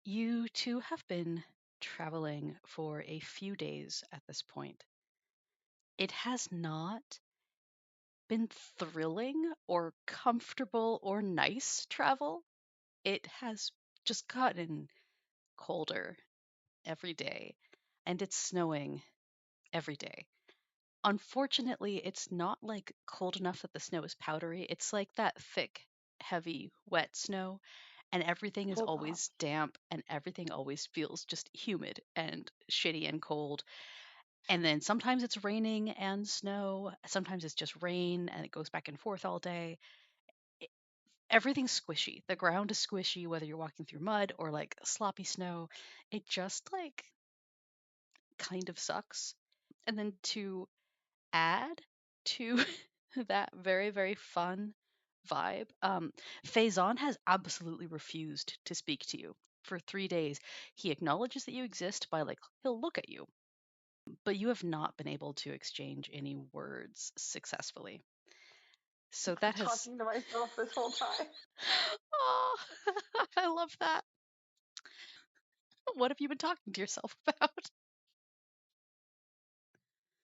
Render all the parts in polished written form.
You two have been traveling for a few days at this point. It has not been thrilling or comfortable or nice travel. It has just gotten colder every day, and it's snowing every day. Unfortunately, it's not like cold enough that the snow is powdery. It's like that thick, heavy, wet snow, and everything is Oh god. always damp and everything always feels just humid and shitty and cold. And then sometimes it's raining and snow, sometimes it's just rain and it goes back and forth all day. It- Everything's squishy. The ground is squishy whether you're walking through mud or like sloppy snow. It just like kind of sucks. And then to add to that very, very fun vibe, Faison has absolutely refused to speak to you for 3 days. He acknowledges that you exist by like, he'll look at you, but you have not been able to exchange any words successfully. So I've been that has. talking to myself this whole time. Oh, I love that. What have you been talking to yourself about?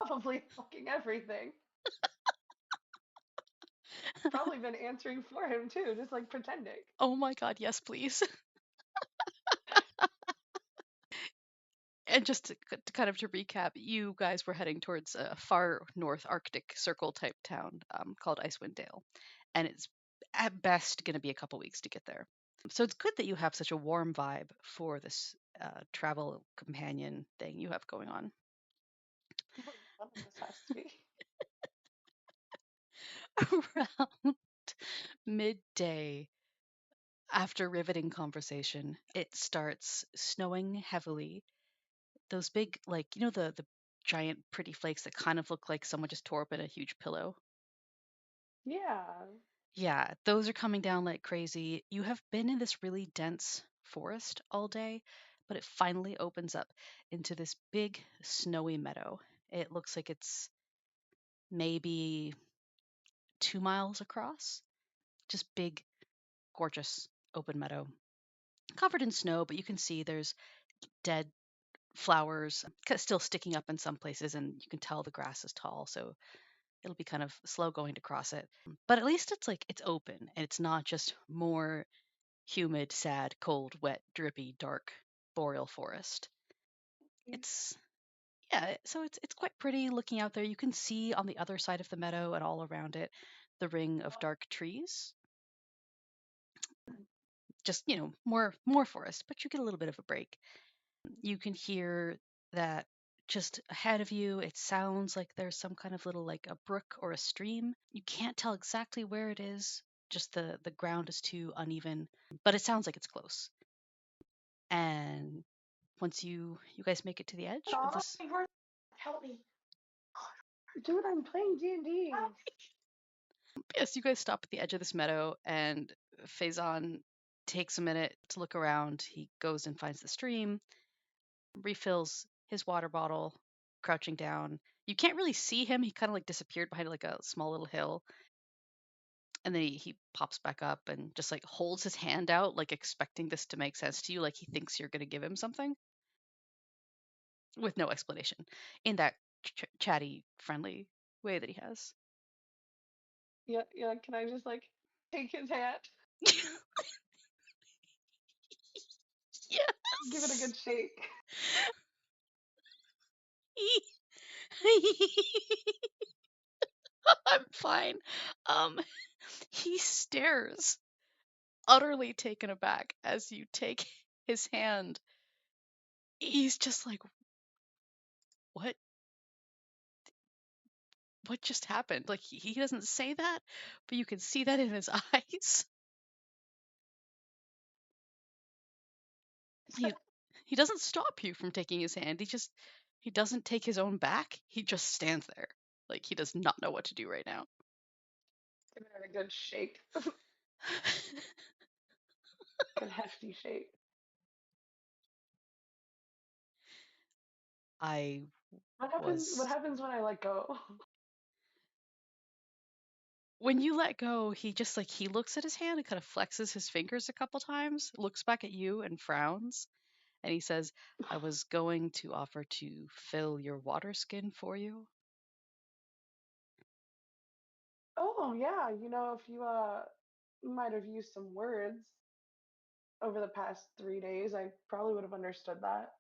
Probably fucking everything. Probably been answering for him too, just like pretending. Oh my god, yes, please. And just to kind of to recap, you guys were heading towards a far north Arctic Circle type town called Icewind Dale, and it's at best going to be a couple weeks to get there. So it's good that you have such a warm vibe for this travel companion thing you have going on. None of this has to be. Around midday, after riveting conversation, it starts snowing heavily. Those big, like, the giant pretty flakes that kind of look like someone just tore up in a huge pillow. Yeah. Yeah, those are coming down like crazy. You have been in this really dense forest all day, but it finally opens up into this big snowy meadow. It looks like it's maybe 2 miles across. Just big, gorgeous open meadow. Covered in snow, but you can see there's dead flowers still sticking up in some places, and you can tell the grass is tall, so it'll be kind of slow going to cross it. But at least it's like it's open and it's not just more humid, sad, cold, wet, drippy, dark boreal forest. It's yeah, so it's quite pretty looking out there. You can see on the other side of the meadow and all around it the ring of dark trees. Just, more forest, but you get a little bit of a break. You can hear that just ahead of you, it sounds like there's some kind of little like a brook or a stream. You can't tell exactly where it is, just the ground is too uneven, but it sounds like it's close. And once you guys make it to the edge of Oh, this. help me. Dude, I'm playing D&D. Yes, you guys stop at the edge of this meadow, and Faison takes a minute to look around. He goes and finds the stream, refills his water bottle, crouching down. You can't really see him. He kind of like disappeared behind like a small little hill. And then he pops back up and just like holds his hand out, like expecting this to make sense to you, like he thinks you're going to give him something with no explanation in that chatty, friendly way that he has. Yeah, yeah, can I just like take his hand? Give it a Yes. good shake. I'm fine. Um, he stares, utterly taken aback, as you take his hand. He's just like, "What? What just happened?" Like he doesn't say that, but you can see that in his eyes. He he doesn't stop you from taking his hand. He doesn't take his own back. He just stands there, like he does not know what to do right now. Give it a good shake. Good hefty shake. I What happens was when I let go? When you let go, he just like he looks at his hand and kind of flexes his fingers a couple times, looks back at you and frowns, and he says, "I was going to offer to fill your water skin for you." Oh yeah, if you might have used some words over the past 3 days, I probably would have understood that.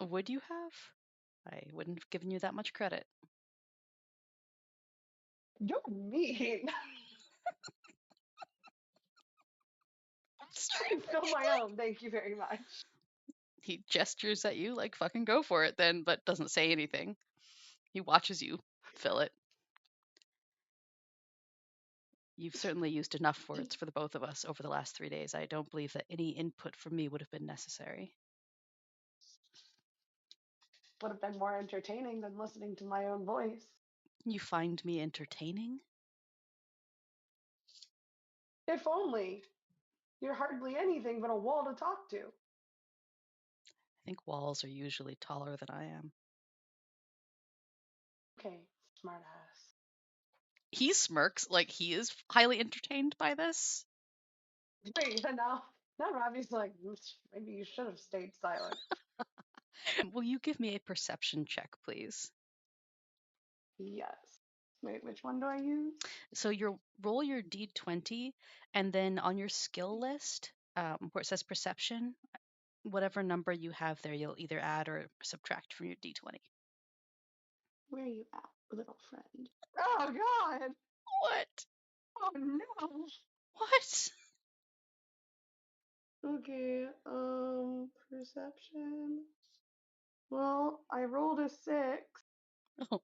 Would you have? I wouldn't have given you that much credit. You're mean. I can fill my own. Thank you very much. He gestures at you like fucking go for it then, but doesn't say anything. He watches you fill it. You've certainly used enough words for the both of us over the last 3 days. I don't believe that any input from me would have been necessary. Would have been more entertaining than listening to my own voice. You find me entertaining? If only. You're hardly anything but a wall to talk to. I think walls are usually taller than I am. Okay, smartass. He smirks like he is highly entertained by this. Wait, and now Ravi's like, maybe you should have stayed silent." Will you give me a perception check, please? Yes. Wait, which one do I use? So you roll your d20, and then on your skill list, where it says perception, whatever number you have there, you'll either add or subtract from your d20. Where are you at, little friend? Oh God! What? Oh no! What? Okay, perception. Well, I rolled a 6. Oh,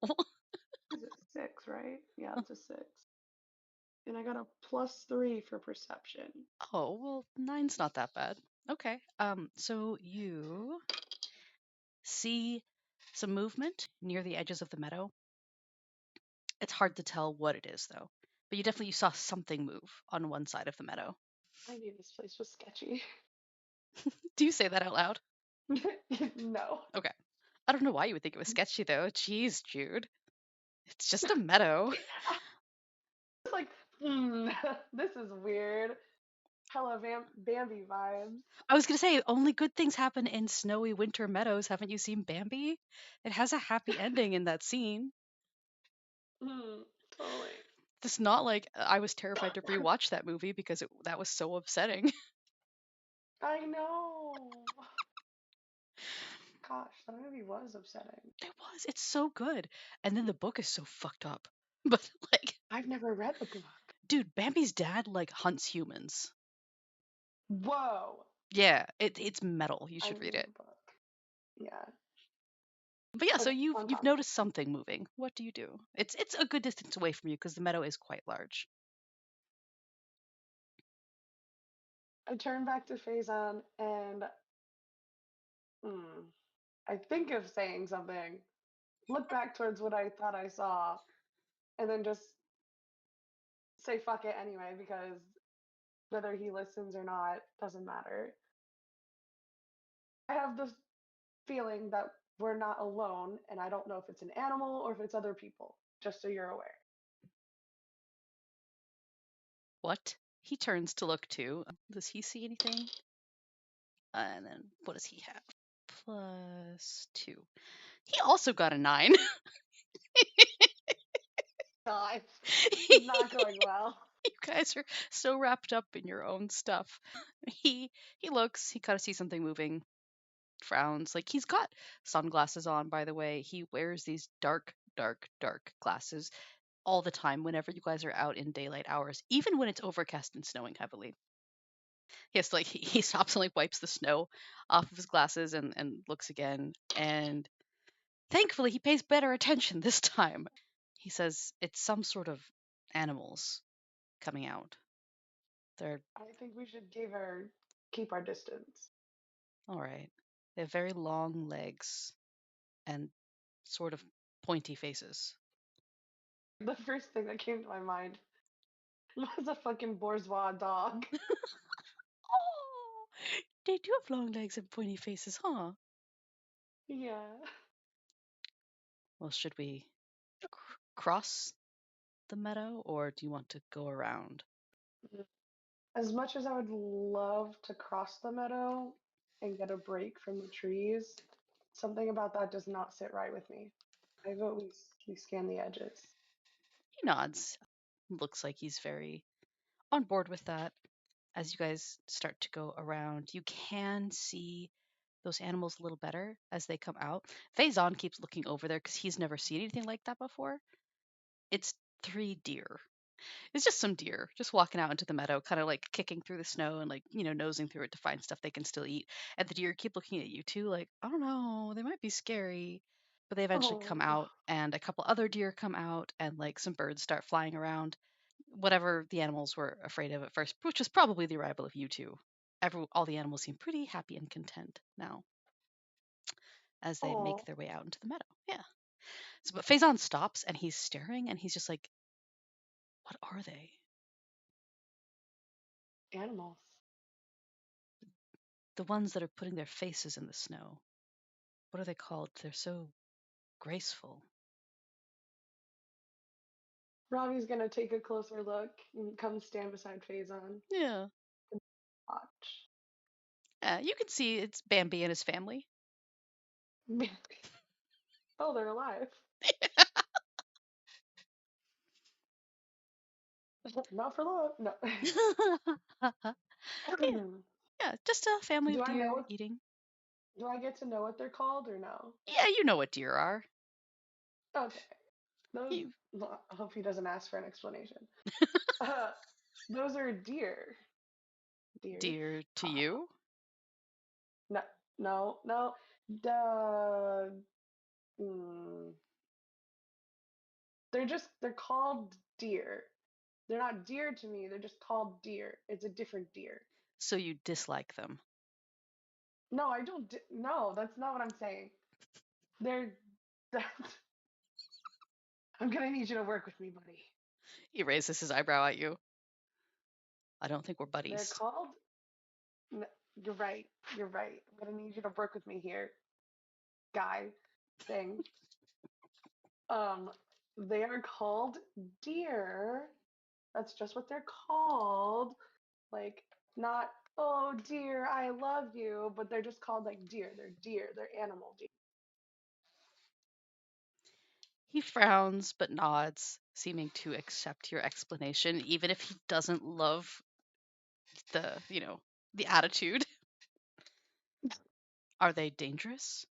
Is it 6, right? Yeah, it's a 6. And I got a +3 for perception. oh, well, nine's not that bad. Okay. So you see some movement near the edges of the meadow. It's hard to tell what it is though. But you saw something move on one side of the meadow. I knew this place was sketchy. Do you say that out loud? No. Okay. I don't know why you would think it was sketchy though. Jeez, Jude. It's just a meadow. I was like, this is weird. Hella Bambi vibes. I was gonna say only good things happen in snowy winter meadows. Haven't you seen Bambi? It has a happy ending in that scene. Totally. It's not like I was terrified to rewatch that movie because that was so upsetting. I know. Gosh, that movie was upsetting. It was. It's so good. And then the book is so fucked up. But like, I've never read the book. dude, Bambi's dad like hunts humans. Whoa. Yeah, it's metal. You I should need read the it. book. Yeah. But yeah, so Okay, you've on you've topic. noticed something moving. What do you do? It's a good distance away from you because the meadow is quite large. I turn back to Fae'zan and hmm, I think of saying something, look back towards what I thought I saw, and then just say fuck it anyway because whether he listens or not doesn't matter. I have the feeling that we're not alone, and I don't know if it's an animal or if it's other people, just so you're aware. What? He turns to look too. Does he see anything? And then what does he have? +2. He also got a 9. God, this is You not going well. guys are so wrapped up in your own stuff. He looks, he kind of sees something moving, frowns. Like he's got sunglasses on, by the way. He wears these dark, dark, dark glasses all the time whenever you guys are out in daylight hours, even when it's overcast and snowing heavily. Yes, like he stops and like wipes the snow off of his glasses and looks again. And thankfully, he pays better attention this time. He says it's some sort of animals coming out. They're I think we should keep our distance. all right. They have very long legs and sort of pointy faces. The first thing that came to my mind was a fucking bourgeois dog. Oh, they do have long legs and pointy faces, huh? Yeah. Well, should we cross the meadow, or do you want to go around? As much as I would love to cross the meadow and get a break from the trees, something about that does not sit right with me. I vote we scan the edges. He nods. Looks like he's very on board with that. As you guys start to go around, you can see those animals a little better as they come out. Faison keeps looking over there because he's never seen anything like that before. It's 3 deer. It's just some deer just walking out into the meadow, kind of like kicking through the snow and like, nosing through it to find stuff they can still eat. And the deer keep looking at you too, like, I don't know, they might be scary. But they eventually come Oh, out, and a couple other deer come out, and like some birds start flying around. Whatever the animals were afraid of at first, which was probably the arrival of you two. All the animals seem pretty happy and content now as they make oh, their way out into the meadow. Yeah. So, but Faison stops and he's staring and he's just like, what are they? animals. The ones that are putting their faces in the snow. What are they called? They're so graceful. Ravi's gonna take a closer look and come stand beside Faison Yeah. and watch. You can see it's Bambi and his family. Oh, they're alive. Not for long. No. Yeah, yeah, just a family Do of I know deer what? eating. Do I get to know what they're called or no? Yeah, you know what deer are. Okay. Those. You Well, I hope he doesn't ask for an explanation. Uh, those are deer. Deer. deer to Uh, you. no, no, no. Duh. Mm, they're called deer. They're not deer to me. They're just called deer. It's a different deer. So you dislike them. No, I don't. No, that's not what I'm saying. They're. I'm gonna need you to work with me, buddy. He raises his eyebrow at you. I don't think we're They're buddies. called. n- You're right. You're right. I'm gonna need you to work with me here, guy. Thing. Um, they are called deer. That's just what they're called. Like, not, oh dear, I love you, but they're just called like deer. They're deer. They're animal deer. He frowns but nods, seeming to accept your explanation, even if he doesn't love the attitude. Are they dangerous?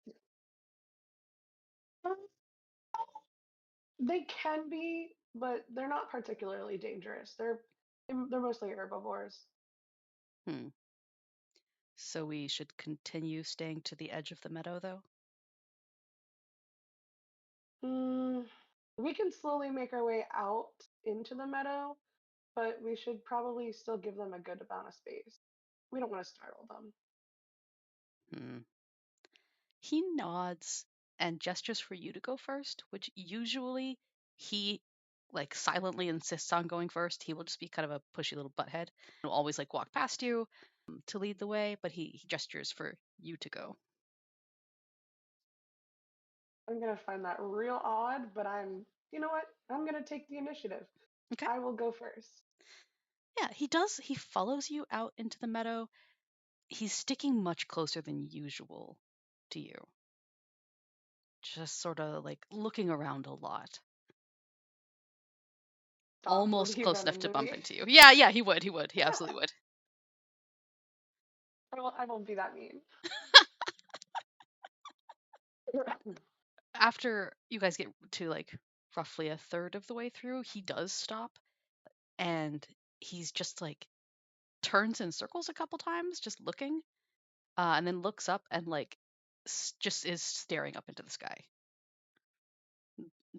They can be, but they're not particularly dangerous. They're mostly herbivores. Hmm. So we should continue staying to the edge of the meadow, though? Mm, we can slowly make our way out into the meadow, but we should probably still give them a good amount of space. We don't want to startle them. Hmm. He nods and gestures for you to go first, which usually he like silently insists on going first. He will just be kind of a pushy little butthead. He'll always like walk past you to lead the way, but he gestures for you to go. I'm gonna find that real odd, but you know what? I'm gonna take the initiative. Okay. I will go first. Yeah, he does. He follows you out into the meadow. He's sticking much closer than usual to you, just sort of like looking around a lot, Stop. Would almost he close run enough to into bump me? into you. Yeah, yeah, he would. He would. He absolutely would. I won't be that mean. After you guys get to like roughly a third of the way through, he does stop and he's just like turns in circles a couple times, just looking, and then looks up and like just is staring up into the sky.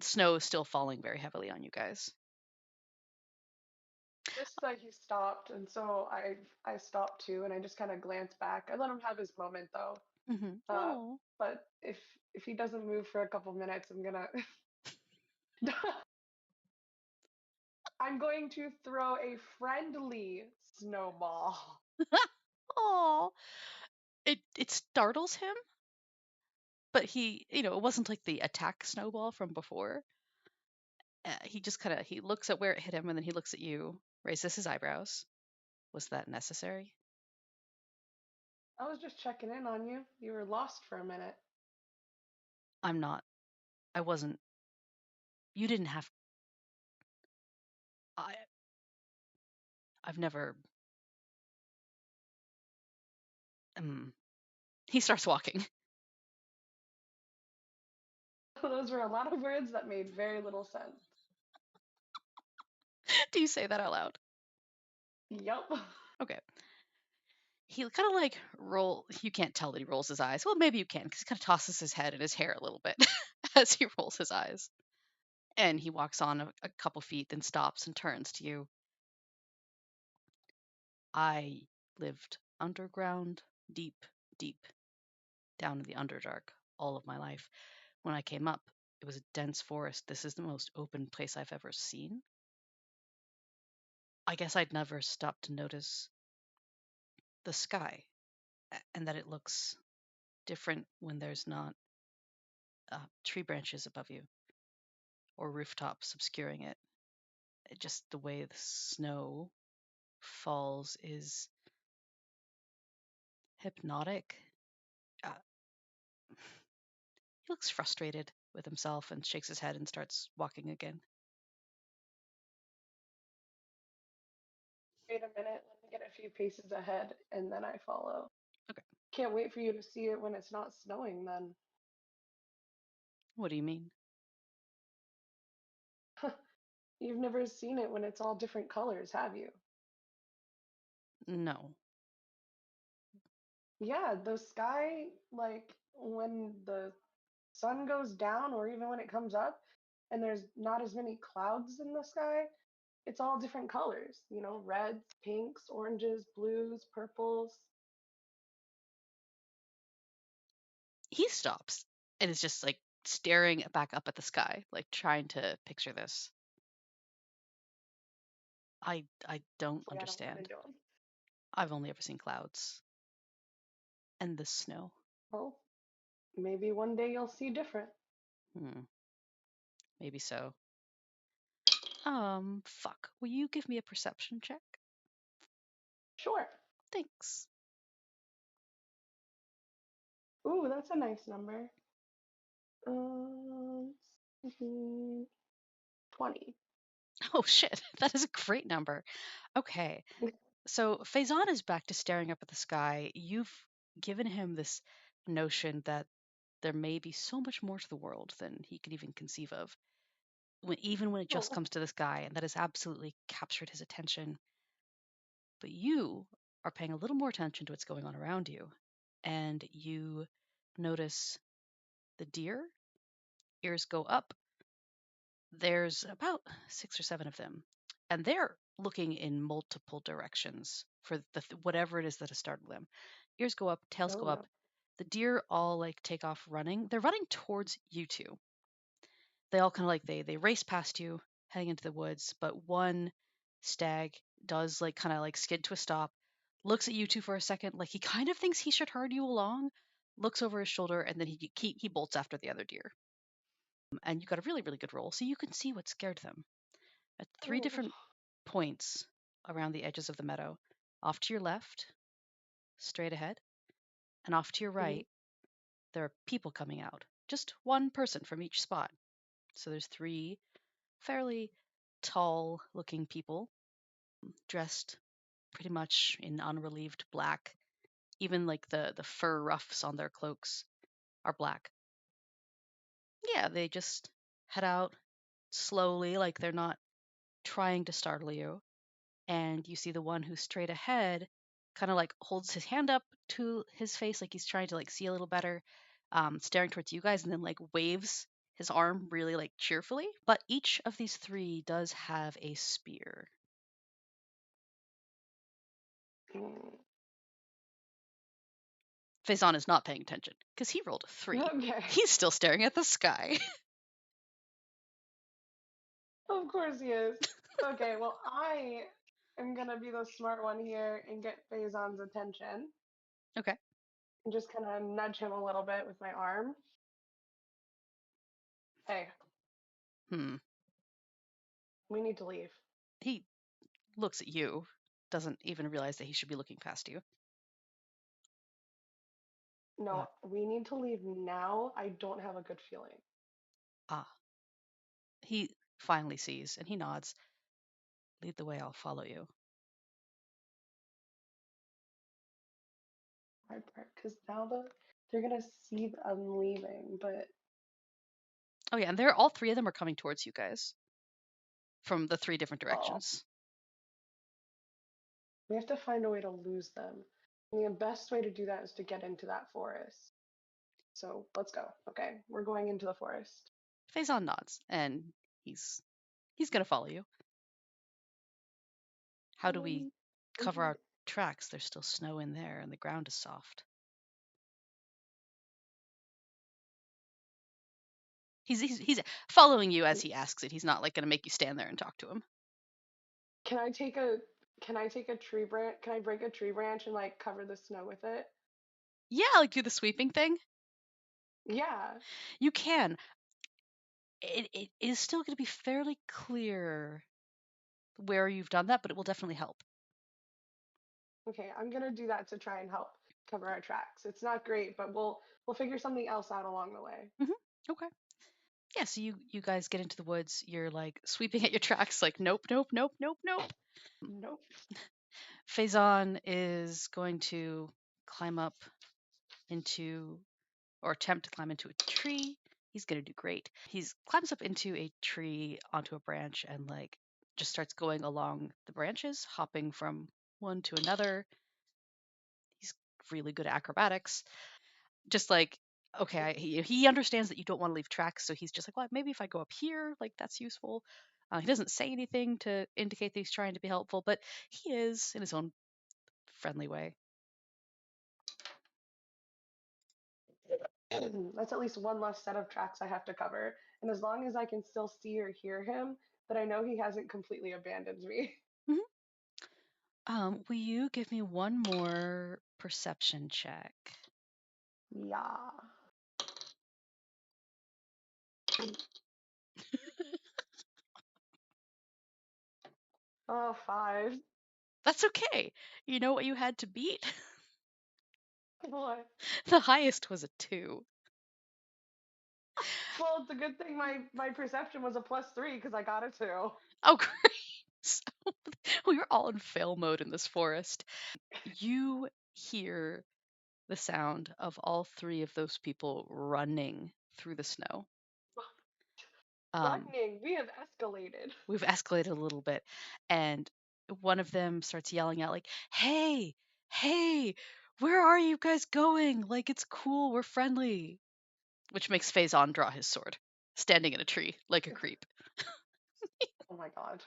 Snow is still falling very heavily on you guys. Just that he stopped, and so I stopped too, and I just kind of glanced back. I let him have his moment though. Uh, Oh, but if he doesn't move for a couple minutes, I'm going to throw a friendly snowball. oh, it startles him, but he, it wasn't like the attack snowball from before, He just kind of he looks at where it hit him, and then he looks at you, raises his eyebrows. Was that necessary? I was just checking in on you. You were lost for a minute. I'm not. I wasn't. You didn't have. I. I've never. Um, he starts walking. Those were a lot of words that made very little sense. Do you say that out loud? Yup. Okay. He kind of like roll. You can't tell that he rolls his eyes. Well, maybe you can, because he kind of tosses his head and his hair a little bit as he rolls his eyes. And he walks on a couple feet, then stops and turns to you. I lived underground, deep, deep down in the Underdark all of my life. When I came up, it was a dense forest. This is the most open place I've ever seen. I guess I'd never stopped to notice the sky and that it looks different when there's not tree branches above you or rooftops obscuring it. Just the way the snow falls is hypnotic. Uh, he looks frustrated with himself and shakes his head and starts walking again. Wait a minute. Let me get a few paces ahead, and then I follow. Okay. Can't wait for you to see it when it's not snowing, then. What do you mean? You've never seen it when it's all different colors, have you? No. Yeah, the sky, like when the sun goes down or even when it comes up and there's not as many clouds in the sky, it's all different colors, reds, pinks, oranges, blues, purples. He stops and is just like staring back up at the sky, like trying to picture this. I don't Hopefully, I don't run understand. into them. I've only ever seen clouds and the snow. Well, maybe one day you'll see different. Hmm, maybe so. Fuck. Will you give me a perception check? Sure. Thanks. Ooh, that's a nice number. Um, 20. Oh shit, that is a great number. Okay, so Faison is back to staring up at the sky. You've given him this notion that there may be so much more to the world than he could even conceive of. Even when it just Oh, comes to the sky, and that has absolutely captured his attention. But you are paying a little more attention to what's going on around you, and you notice the deer, ears go up. There's about 6 or 7 of them, and they're looking in multiple directions for whatever it is that has startled them. Ears go up, tails oh go up. no. The deer all like take off running. They're running towards you two. They all kind of like they race past you, heading into the woods. But one stag does like kind of like skid to a stop, looks at you two for a second, like he kind of thinks he should herd you along, looks over his shoulder, and then he bolts after the other deer. And you got a really really good roll, so you can see what scared them at 3 different Oh. points around the edges of the meadow. Off to your left, straight ahead, and off to your Mhm. right, there are people coming out. Just one person from each spot. So there's 3 fairly tall looking people dressed pretty much in unrelieved black. Even like the fur ruffs on their cloaks are black. Yeah, they just head out slowly, like they're not trying to startle you. And you see the one who's straight ahead kind of like holds his hand up to his face like he's trying to like see a little better, staring towards you guys, and then like waves his arm really like cheerfully. But each of these 3 does have a spear. Mm. Faison is not paying attention because he rolled a 3. Okay. He's still staring at the sky. Of course he is. Okay, well, I am gonna be the smart one here and get Faison's attention Okay. and just kind of nudge him a little bit with my arm. Hey, Hmm. We need to leave. He looks at you, doesn't even realize that he should be looking past you. No, What? we need to leave now. I don't have a good feeling. Ah. He finally sees and he nods. Lead the way, I'll follow you. Hard part, because now they're gonna see I'm leaving, but Oh yeah, and they're all three of them are coming towards you guys from the three different oh, directions. we have to find a way to lose them. And the best way to do that is to get into that forest. So let's go. Okay, we're going into the forest. Faison nods, and he's gonna follow you. How do we Um, we cover can. our tracks? There's still snow in there, and the ground is soft. He's following you as he asks it. He's not like gonna make you stand there and talk to him. Can I take a can I take a tree branch? Can I break a tree branch and like cover the snow with it? Yeah, like do the sweeping thing. Yeah. You can. It is still going to be fairly clear where you've done that, but it will definitely help. Okay, I'm gonna do that to try and help cover our tracks. It's not great, but we'll figure something else out along the way. Okay. Yeah, so you guys get into the woods. You're like sweeping at your tracks, like nope, nope, nope, nope, nope. Nope. Faison is going to climb up into or attempt to climb into a tree. He's gonna do great. He's climbs up into a tree onto a branch and like just starts going along the branches, hopping from one to another. He's really good at acrobatics. Just like okay, he understands that you don't want to leave tracks, so he's just like, well, maybe if I go up here, like that's useful. He doesn't say anything to indicate that he's trying to be helpful, but he is in his own friendly way. That's at least one less set of tracks I have to cover. And as long as I can still see or hear him, then I know he hasn't completely abandoned me. Mhm. Will you give me one more perception check? Yeah. Oh, five. That's okay. You know what you had to beat? What? The highest was a 2. Well, it's a good thing my perception was a +3 because I got a two. Oh, great. So, we were all in fail mode in this forest. You hear the sound of all three of those people running through the snow. Um, Running. We have escalated. we've escalated a little bit, and one of them starts yelling out like, "Hey, hey, where are you guys going? Like it's cool, we're friendly." Which makes Faison draw his sword, standing in a tree like a creep. Oh my god.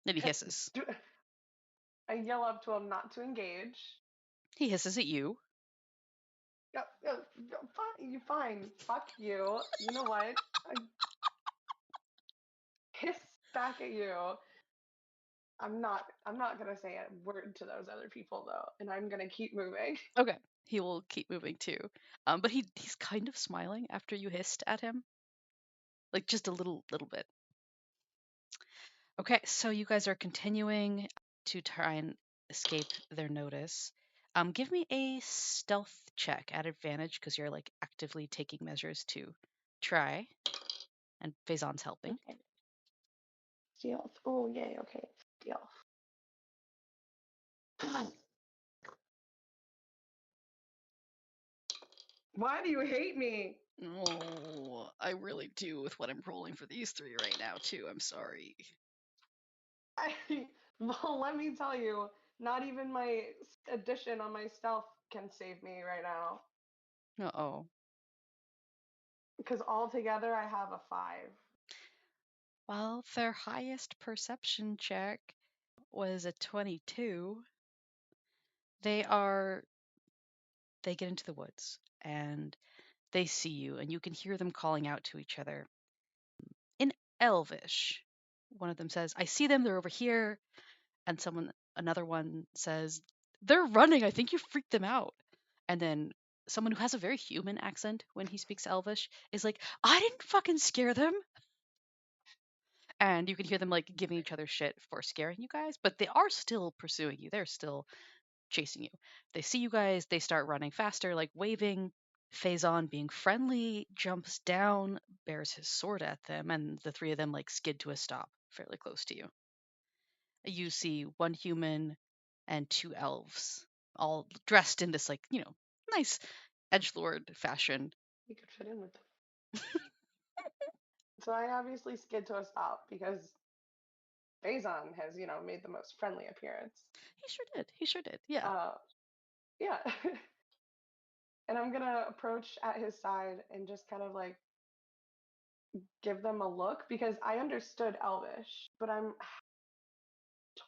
And he hisses. I yell up to him not to engage. He hisses at you. Yep, yep, yep, fine, you fine. Fuck you. You know what? I hiss back at you. I'm not gonna say a word to those other people though, and I'm gonna keep moving. Okay, he will keep moving too. But he's kind of smiling after you hissed at him, like just a little bit. Okay, so you guys are continuing to try and escape their notice. Give me a stealth check at advantage because you're like actively taking measures to try, and Faison's helping. Okay. Stealth. Oh yay, okay. Stealth. Why do you hate me? Oh, I really do with what I'm rolling for these three right now too. I'm sorry. I, well, let me tell you, not even my addition on my stealth can save me right now. Uh-oh. Because altogether I have a five. Well, their highest perception check was a 22. They are they get into the woods and they see you and you can hear them calling out to each other in Elvish. One of them says, "I see them, they're over here." And another one says, "They're running. I think you freaked them out." And then someone who has a very human accent when he speaks Elvish is like, "I didn't fucking scare them." And you can hear them like giving each other shit for scaring you guys, but they are still pursuing you. They're still chasing you. They see you guys, they start running faster, like waving. Faison, being friendly, jumps down, bears his sword at them, and the three of them like skid to a stop fairly close to you. You see one human and two elves, all dressed in this like, nice edgelord fashion. You could fit in with them. So I obviously skid to a stop because Faison has, made the most friendly appearance. He sure did. He sure did. Yeah. Uh, yeah. And I'm gonna approach at his side and just kind of like give them a look because I understood Elvish, but I'm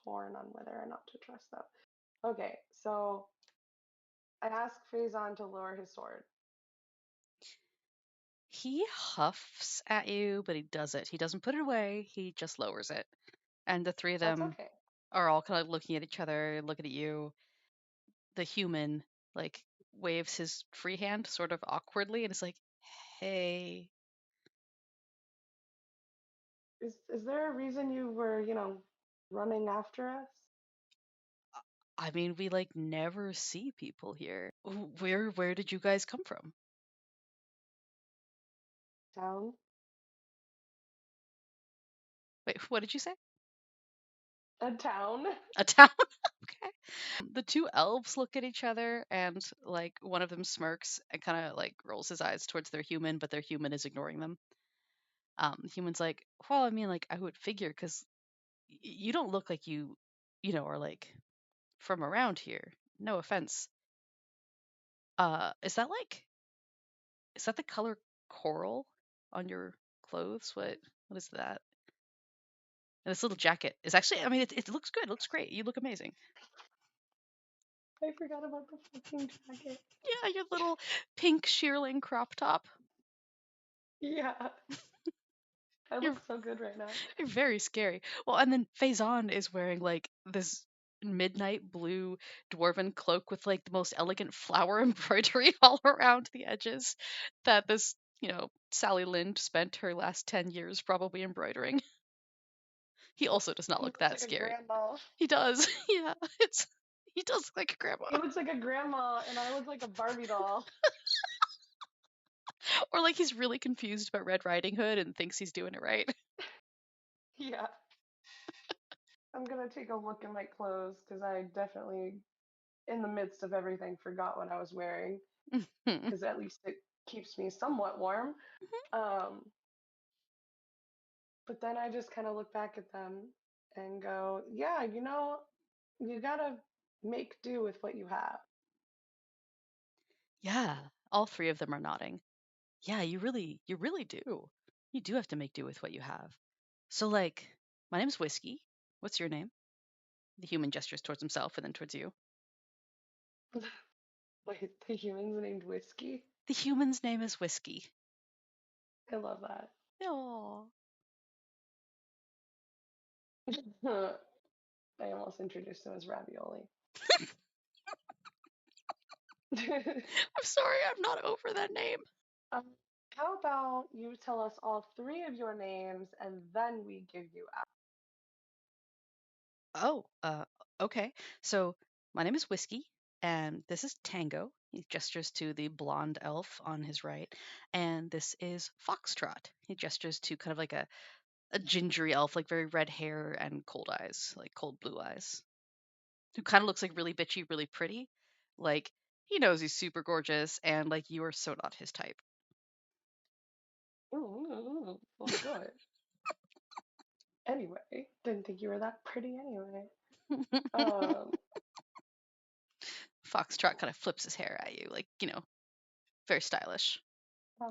torn on whether or not to trust them. Okay, so I ask Faison to lower his sword. He huffs at you, but he does it. He doesn't put it away. He just lowers it. And the three of That's them okay. are all kind of looking at each other, looking at you. The human like waves his free hand sort of awkwardly and is like, "Hey." Is there a reason you were, running after us? I mean, we like never see people here. Where did you guys come from? Town? Wait, what did you say? A town? A town? Okay. The two elves look at each other and like one of them smirks and kind of like rolls his eyes towards their human, but their human is ignoring them. Human's like, well, I mean, like I would figure because you don't look like are like from around here. No offense. Is that like is that the color coral on your clothes? What is that? And this little jacket is actually, I mean, it looks good. It looks great. You look amazing. I forgot about the fucking jacket. Yeah, your little pink shearling crop top. Yeah, I You're look so good right now. you're very scary. Well, and then Faison is wearing like this midnight blue dwarven cloak with like the most elegant flower embroidery all around the edges that this, Sally Lind spent her last 10 years probably embroidering. He also does not He look looks that like a scary. grandma. He does. Yeah, it's he does look like a grandma. He looks like a grandma, and I look like a Barbie doll. Or like he's really confused about Red Riding Hood and thinks he's doing it right. Yeah. I'm gonna take a look at my clothes because I definitely, in the midst of everything, forgot what I was wearing. Because at least it keeps me somewhat warm. Um, but then I just kind of look back at them and go, yeah, you gotta make do with what you have. Yeah, all three of them are nodding. Yeah, you really do. You do have to make do with what you have. So like, my name's Whiskey. What's your name? The human gestures towards himself and then towards you. Wait, the human's named Whiskey? The human's name is Whiskey. I love that. Oh, I almost introduced him as Ravioli. I'm sorry, I'm not over that name. um, how about you tell us all three of your names and then we give you out? Oh, okay. So my name is Whiskey, and this is Tango. He gestures to the blonde elf on his right, and this is Foxtrot. He gestures to kind of like a gingery elf, like very red hair and cold eyes, like cold blue eyes, who kind of looks like really bitchy, really pretty. Like he knows he's super gorgeous, and like you are so not his type. Oh, good. Anyway, didn't think you were that pretty anyway. Um, Foxtrot kind of flips his hair at you, like very stylish,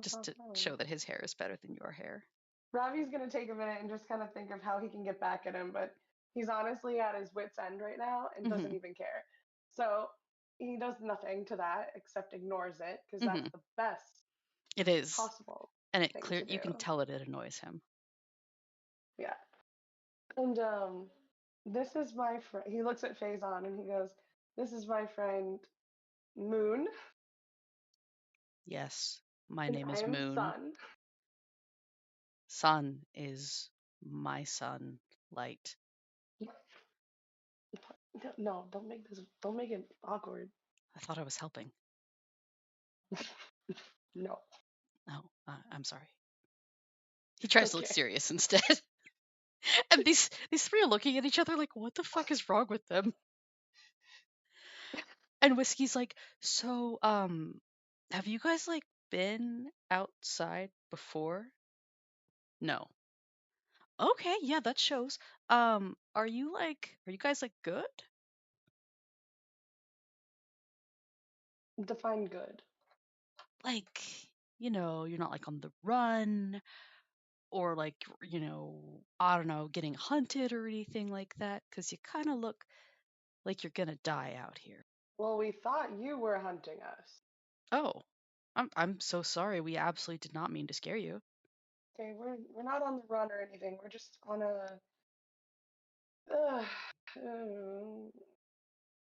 just to show that his hair is better than your hair. Ravi's gonna take a minute and just kind of think of how he can get back at him, but he's honestly at his wit's end right now and doesn't Hmm. even care. So he does nothing to that except ignores it because that's Hmm. the best It is, possible and it thing clear to you do. can tell that it annoys him. Yeah. And this is my friend. He looks at Faison and he goes, "This is my friend Moon, Yes, my and name I is am Moon. Sun." Sun is my sunlight. No, don't make this. Don't make it awkward. I thought I was helping. No. Oh, I'm sorry. He tries to look Okay. serious instead. And these three are looking at each other like, what the fuck is wrong with them? And Whiskey's like, so, have you guys like been outside before? No. Okay, yeah, that shows. Are you guys like good? Define good. Like, you're not like on the run or like, I don't know, getting hunted or anything like that, because you kind of look like you're gonna die out here. Well, we thought you were hunting us. Oh, I'm so sorry. We absolutely did not mean to scare you. Okay, we're not on the run or anything. We're just on a. Uh,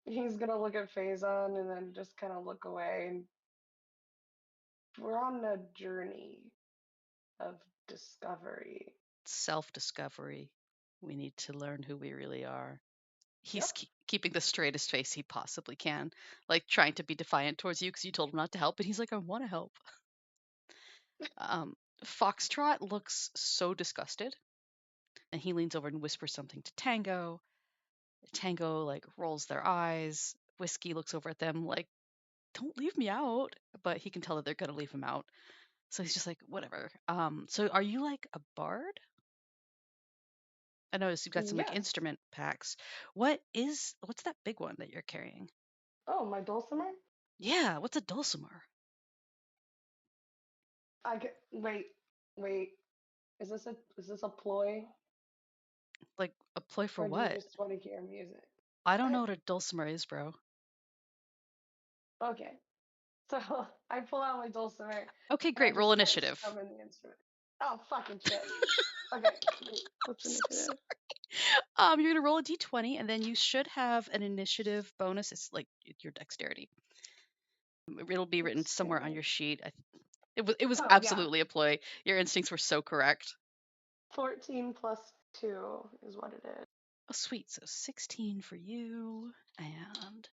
he's gonna look at Faison and then just kind of look away. And we're on a journey of discovery. Self-discovery. We need to learn who we really are. He's Yep. keeping the straightest face he possibly can, like trying to be defiant towards you because you told him not to help, and he's like, I want to help. Um, Foxtrot looks so disgusted, and he leans over and whispers something to Tango. Tango like rolls their eyes. Whiskey looks over at them like, "Don't leave me out," but he can tell that they're gonna leave him out. So he's just like, "Whatever." So are you like a bard? I noticed you've got some like Yes. instrument packs. What's that big one that you're carrying? Oh, my dulcimer? Yeah, what's a dulcimer? Wait, wait. Is this a ploy, Like a ploy for or do you what? just want to hear music? I don't I, know what a dulcimer is, bro. okay. So I pull out my dulcimer Okay, and I great. Roll just start initiative. strumming the instrument. Oh, fucking shit. Okay, wait, what's So initiative? sorry. You're gonna roll a d20, and then you should have an initiative bonus. It's like your dexterity. It'll be written somewhere on your Dexterity. sheet. It was Oh, yeah. absolutely a ploy. Your instincts were so correct. 14 plus 2 is what it is. Oh, sweet. So 16 for you, and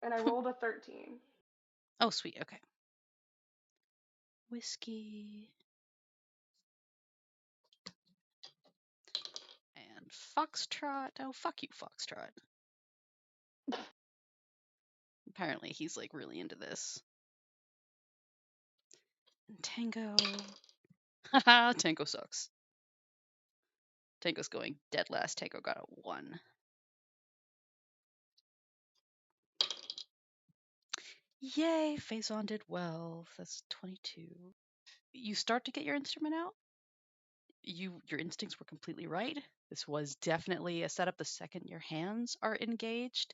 And I rolled a 13. oh, sweet. Okay. Whiskey and Foxtrot. Oh, fuck you, Foxtrot. Apparently, he's like really into this. And Tango. Haha, Tango sucks. Tango's going dead last. Tango got a 1. Yay, Faison did well. That's 22. You start to get your instrument out. Your instincts were completely right. This was definitely a setup the second your hands are engaged.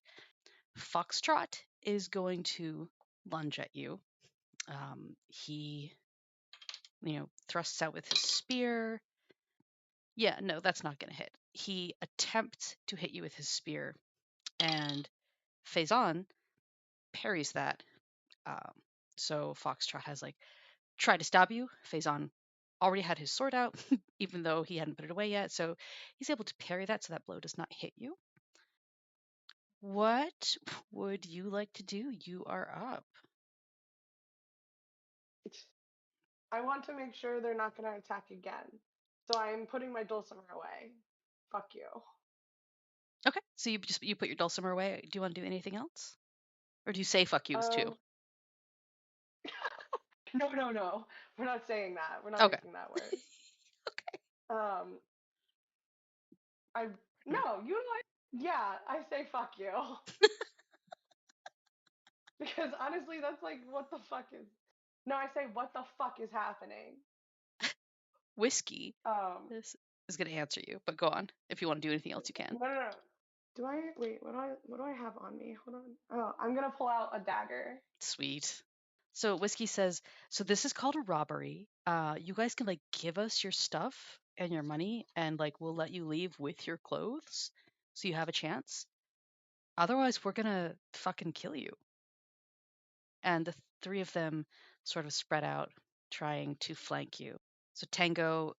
Foxtrot is going to lunge at you. He, thrusts out with his spear. Yeah, no, that's not going to hit. He attempts to hit you with his spear, and Faison parries that. Um, so Foxtrot has like tried to stab you. Faison already had his sword out, even though he hadn't put it away yet. So he's able to parry that so that blow does not hit you. What would you like to do? You are up. I want to make sure they're not going to attack again. So I'm putting my dulcimer away. Fuck you. Okay, so you put your dulcimer away. Do you want to do anything else, or do you say fuck yous too? Um, no, no, no. We're not saying that. We're not Okay. making that word. Okay. Um, I no, you know what? Yeah, I say fuck you. Because honestly, that's like what the fuck is. No, I say what the fuck is happening. Whiskey Um, this is going to answer you, but go on. If you want to do anything else, you can. no, no, no. Do I wait? What do I have on me? Hold on. Oh, I'm gonna pull out a dagger. Sweet. So Whiskey says, so this is called a robbery. You guys can like give us your stuff and your money, and like we'll let you leave with your clothes, so you have a chance. Otherwise, we're gonna fucking kill you. And the three of them sort of spread out, trying to flank you. So Tango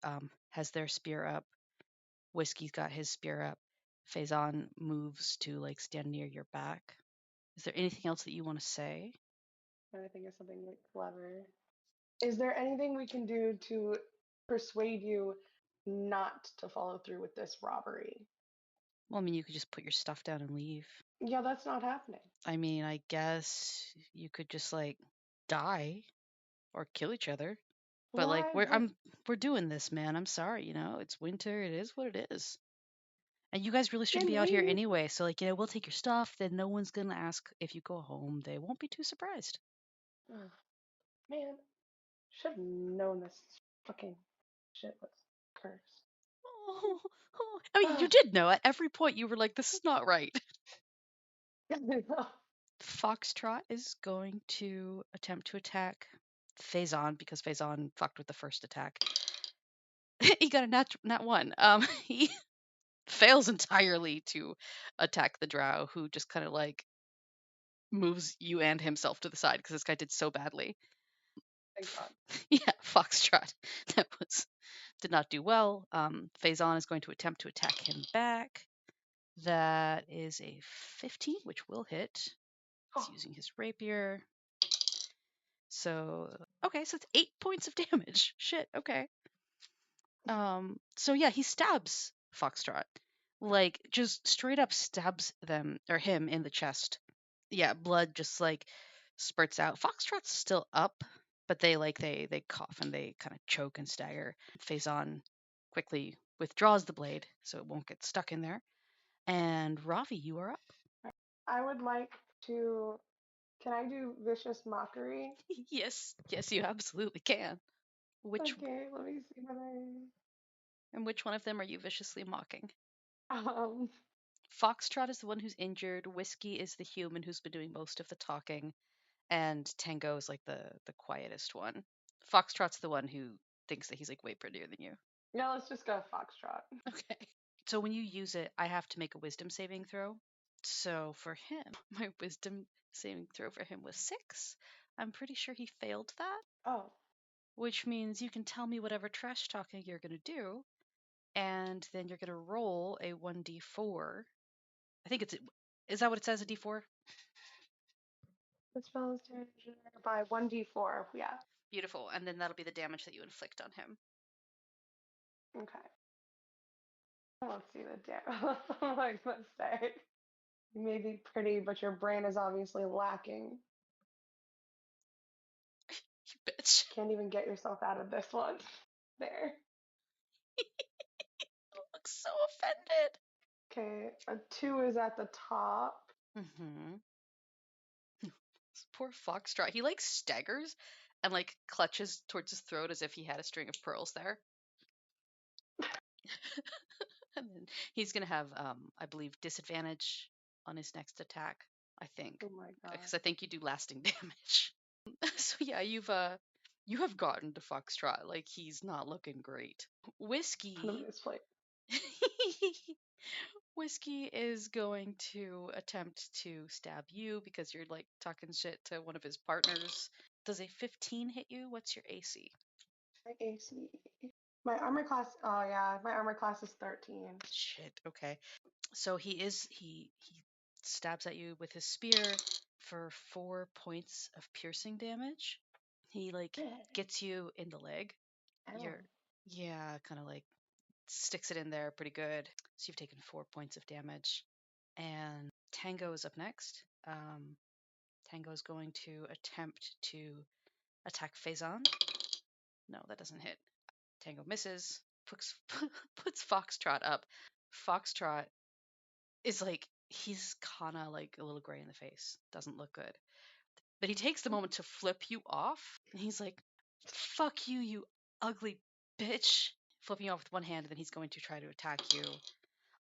has their spear up. Whiskey's got his spear up. Faison moves to like stand near your back. Is there anything else that you want to say? trying to think of something like clever. Is there anything we can do to persuade you not to follow through with this robbery? Well, I mean, you could just put your stuff down and leave. Yeah, that's not happening. I mean, I guess you could just like die or kill each other. But like Why would we're doing this, man. I'm sorry, it's winter. It is what it is. And you guys really shouldn't can be out here we anyway. So like, we'll take your stuff. Then no one's gonna ask if you go home. They won't be too surprised. oh, man, should have known this fucking shit was cursed. Oh, I mean, you did know at every point you were like, this is not right. Foxtrot is going to attempt to attack Faison because Faison fucked with the first attack. He got a nat one. He fails entirely to attack the drow, who just kind of like moves you and himself to the side because this guy did so badly. Thank God. Yeah, Foxtrot. That was did not do well. Faison is going to attempt to attack him back. That is a 15, which will hit. He's Oh, using his rapier. So okay, so it's 8 points of damage. Shit. Okay. So yeah, he stabs Foxtrot. Like just straight up stabs them or him in the chest. Yeah, blood just like spurts out. Foxtrot's still up, but they cough and they kind of choke and stagger. Faison quickly withdraws the blade so it won't get stuck in there. And Ravi, you are up. I would like to. Can I do vicious mockery? Yes, yes, you absolutely can. Which Okay, let me see what and which one of them are you viciously mocking? I. Foxtrot is the one who's injured. Whiskey is the human who's been doing most of the talking, and Tango is like the quietest one. Foxtrot's the one who thinks that he's like way prettier than you. Yeah, let's just go foxtrot. Okay. So when you use it, I have to make a wisdom saving throw. So for him, my wisdom saving throw for him was 6. I'm pretty sure he failed that, Oh, which means you can tell me whatever trash talking you're going to do, and then you're going to roll a 1d4. I think is that what it says, a d4? the spell is damaged by 1d4. Yeah. Beautiful. And then that'll be the damage that you inflict on him. Okay. Let's see the damage. Like mistake. You may be pretty, but your brain is obviously lacking. You bitch. Can't even get yourself out of this one. There. Looks so offended. Okay, a 2 is at the top. Mm-hmm. Poor Foxtrot. He like staggers and like clutches towards his throat as if he had a string of pearls there. And then he's gonna have, I believe, disadvantage on his next attack. I think, Oh my god. because I think you do lasting damage. So yeah, you have gotten to Foxtrot. Like he's not looking great. Put him in Whiskey. his place. Whiskey is going to attempt to stab you because you're like talking shit to one of his partners. Does a 15 hit you? What's your AC? My AC. My armor class. Oh yeah, my armor class is 13. Shit. Okay. So he stabs at you with his spear for 4 points of piercing damage. He like gets you in the leg. Ow. You're yeah, kind of like sticks it in there pretty good. So you've taken 4 points of damage. And Tango is up next. Tango is going to attempt to attack Faison. No, that doesn't hit. Tango misses. Puts puts Foxtrot up. Foxtrot is like he's kind of like a little gray in the face. Doesn't look good. But he takes the moment to flip you off, and he's like, "Fuck you, you ugly bitch!" Flipping you off with one hand, and then he's going to try to attack you.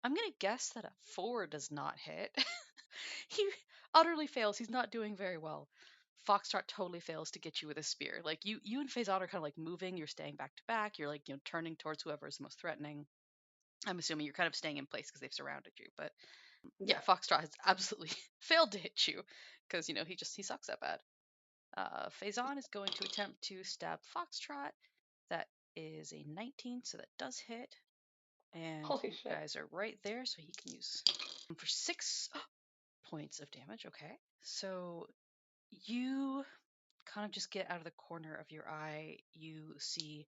I'm gonna guess that a 4 does not hit. He utterly fails. He's not doing very well. Foxtrot totally fails to get you with a spear. Like you and Faison are kind of like moving. You're staying back to back. You're like turning towards whoever is most threatening. I'm assuming you're kind of staying in place because they've surrounded you. But yeah, Yeah. Foxtrot has absolutely failed to hit you because he sucks that bad. Faison is going to attempt to stab Foxtrot. That is a 19, so that does hit. And Holy you shit. guys are right there, so he can use for 6 points of damage. Okay. So you kind of just get out of the corner of your eye. You see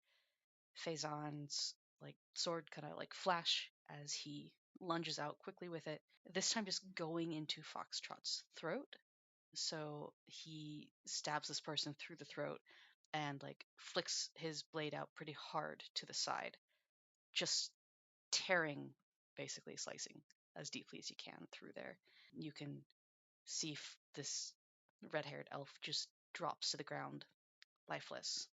Fae'zan's like sword kind of like flash as he lunges out quickly with it. This time just going into Foxtrot's throat. So he stabs this person through the throat and like flicks his blade out pretty hard to the side, just tearing, basically slicing as deeply as you can through there. You can see this red-haired elf just drops to the ground, lifeless.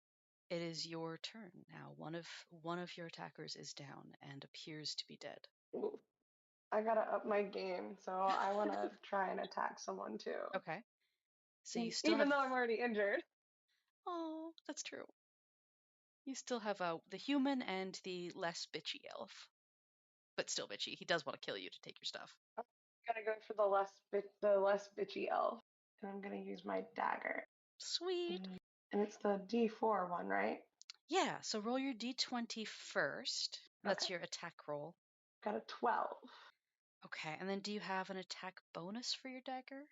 It is your turn now. One of your attackers is down and appears to be dead. Ooh, I gotta up my game, so I wanna try and attack someone too. Okay. So you still have. Even though I'm already injured. Oh, that's true. You still have the human and the less bitchy elf, but still bitchy. He does want to kill you to take your stuff. I'm gonna go for the less bitchy elf. And I'm gonna use my dagger. Sweet. And it's the D4 one, right? Yeah. So roll your d20 first. Okay. That's your attack roll. Got a 12. Okay. And then do you have an attack bonus for your dagger?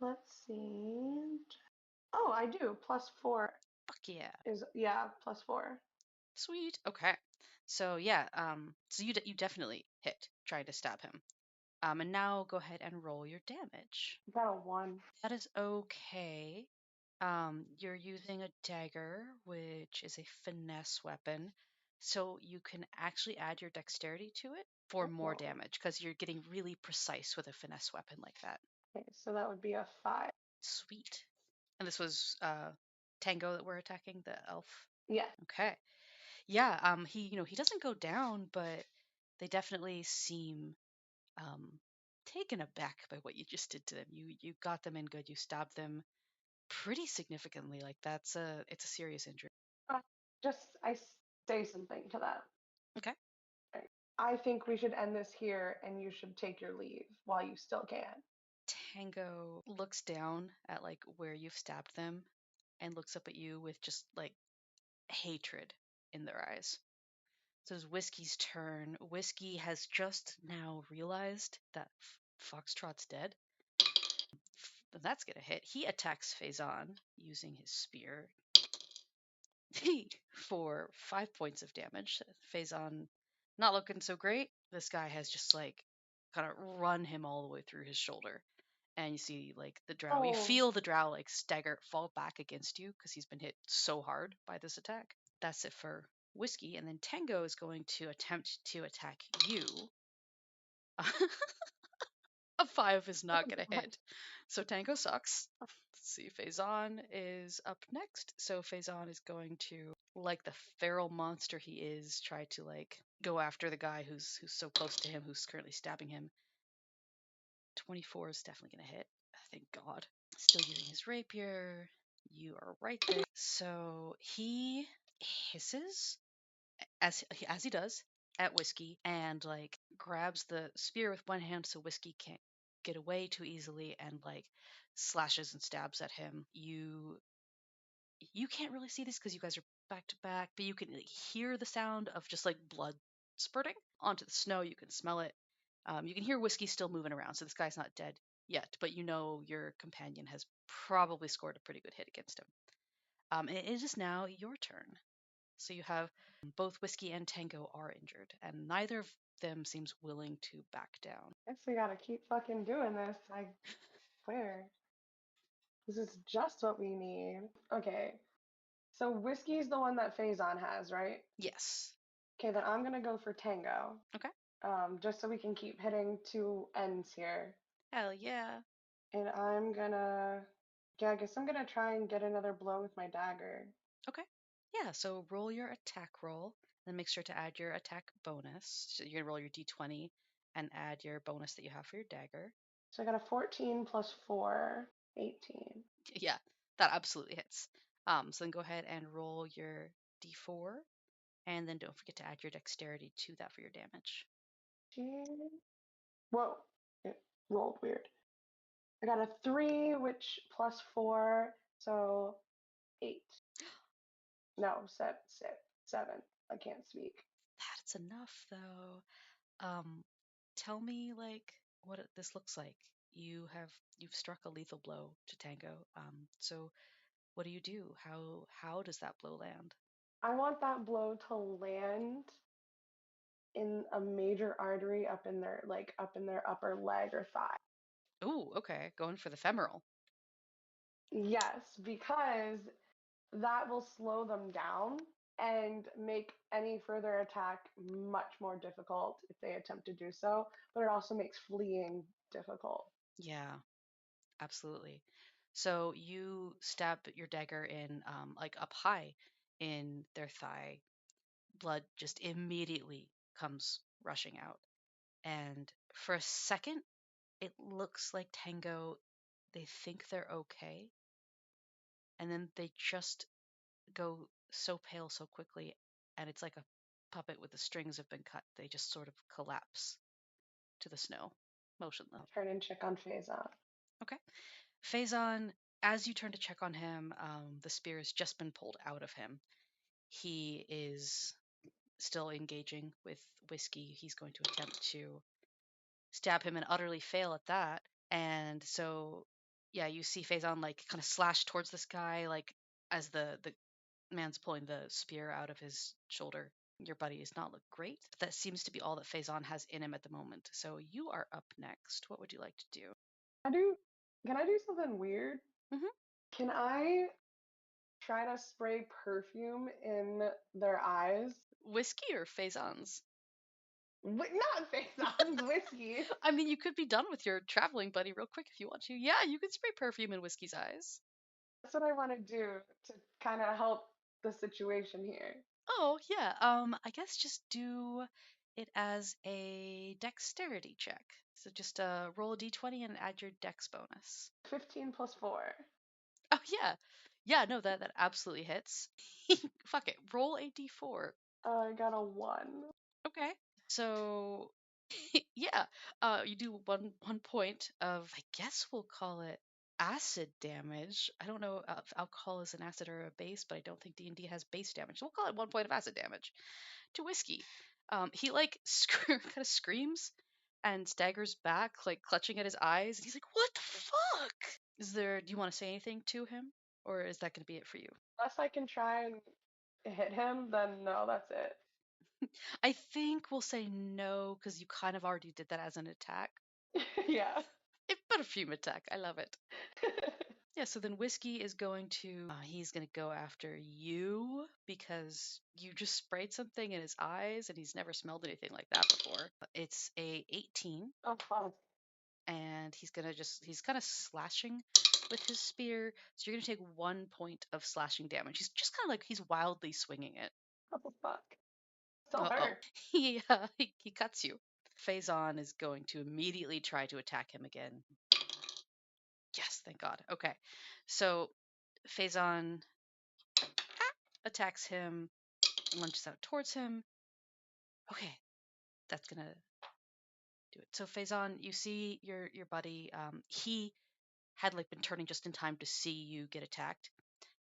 Let's see. Oh, I do. +4 Fuck yeah. is, yeah, +4. Sweet. Okay. So yeah. So you definitely hit trying to stab him. And now go ahead and roll your damage. Got a 1. That is okay. You're using a dagger, which is a finesse weapon, so you can actually add your dexterity to it for more Whoa. damage because you're getting really precise with a finesse weapon like that. Okay, so that would be a 5. Sweet. And this was Tango that we're attacking, the elf. Yeah. Okay. Yeah, he doesn't go down, but they definitely seem um taken aback by what you just did to them. You got them in good. You stabbed them pretty significantly. Like it's a serious injury. Uh, I say something to that. Okay. Right. I think we should end this here and you should take your leave while you still can. Tango looks down at like where you've stabbed them and looks up at you with just like hatred in their eyes. So it's Whiskey's turn. Whiskey has just now realized that Foxtrot's dead. That's gonna hit. He attacks Fae'zan using his spear for 5 points of damage. Faison not looking so great. This guy has just like kind of run him all the way through his shoulder. And you see like the drow. You Oh, feel the drow like stagger, fall back against you because he's been hit so hard by this attack. That's it for Whiskey. And then Tango is going to attempt to attack you. A 5 is not going to God. hit. So Tango sucks. Let's see, Faison is up next. So Faison is going to, like the feral monster he is, try to like go after the guy who's so close to him, who's currently stabbing him. 24 is definitely going to hit. Thank God. Still using his rapier. You are right there. So he hisses as he does at Whiskey and like grabs the spear with one hand so Whiskey can't get away too easily and like slashes and stabs at him. You can't really see this because you guys are back to back, but you can like, hear the sound of just like blood spurting onto the snow. You can smell it. You can hear Whiskey still moving around, so this guy's not dead yet, but you know your companion has probably scored a pretty good hit against him. It is now your turn. So you have both Whiskey and Tango are injured, and neither of them seems willing to back down. Guess we gotta keep fucking doing this. I swear. This is just what we need. Okay. So whiskey's the one that Faison has, right? Yes. Okay, then I'm gonna go for Tango. Okay. Just so we can keep hitting two ends here. Hell yeah. And yeah, I guess I'm gonna try and get another blow with my dagger. Okay. Yeah, so roll your attack roll, then make sure to add your attack bonus. So you're gonna roll your d20 and add your bonus that you have for your dagger. So I got a 14 plus 4, 18. Yeah, that absolutely hits. So then go ahead and roll your d4, and then don't forget to add your dexterity to that for your damage. Whoa, it rolled weird. I got a 3, which plus 4, so 8. No, seven. I can't speak. That's enough, though. Tell me, like, what this looks like. You've struck a lethal blow to Tango. So what do you do? How does that blow land? I want that blow to land in a major artery up in their upper leg or thigh. Ooh, okay, going for the femoral. Yes, because that will slow them down and make any further attack much more difficult if they attempt to do so, but it also makes fleeing difficult. Yeah, absolutely. So you stab your dagger in, like up high in their thigh. Blood just immediately comes rushing out. And for a second, it looks like Tango, they think they're okay. And then they just go so pale so quickly. And it's like a puppet with the strings have been cut. They just sort of collapse to the snow, motionless. Turn and check on Fae'zan. Okay. Faison, as you turn to check on him, the spear has just been pulled out of him. He is still engaging with Whiskey. He's going to attempt to stab him and utterly fail at that. And so, yeah, you see Faison like kind of slash towards this guy, like as the man's pulling the spear out of his shoulder. Your buddy does not look great. But that seems to be all that Faison has in him at the moment. So you are up next. What would you like to do? I do. Can I do something weird? Hmm. Can I try to spray perfume in their eyes? Whiskey or Faison's? Not Faison's whiskey. I mean, you could be done with your traveling buddy real quick if you want to. Yeah, you could spray perfume in Whiskey's eyes. That's what I want to do to kind of help the situation here. Oh, yeah. I guess just do it as a dexterity check. So just roll a d20 and add your dex bonus. 15 plus 4. Oh, yeah. Yeah, no, that absolutely hits. Fuck it. Roll a d4. I got a 1. Okay. So yeah, you do one point of, I guess we'll call it acid damage. I don't know if alcohol is an acid or a base, but I don't think D&D has base damage. So we'll call it 1 point of acid damage to Whiskey. He like kind of screams and staggers back, like clutching at his eyes, and he's like, "What the fuck?" Is there? Do you want to say anything to him, or is that going to be it for you? Unless I can try and hit him, then no, that's it. I think we'll say no because you kind of already did that as an attack. Yeah. But a fume attack. I love it. Yeah, so then Whiskey is going to he's going to go after you because you just sprayed something in his eyes and he's never smelled anything like that before. It's a 18 Oh, fuck. and he's kind of slashing with his spear. So you're going to take 1 point of slashing damage. He's just kind of like he's wildly swinging it. Oh, fuck. Still Uh-oh. hurt. He cuts you. Faison is going to immediately try to attack him again. Yes, thank God. Okay. So Faison attacks him, lunges out towards him. Okay, that's gonna do it. So Faison, you see your buddy. He had like been turning just in time to see you get attacked,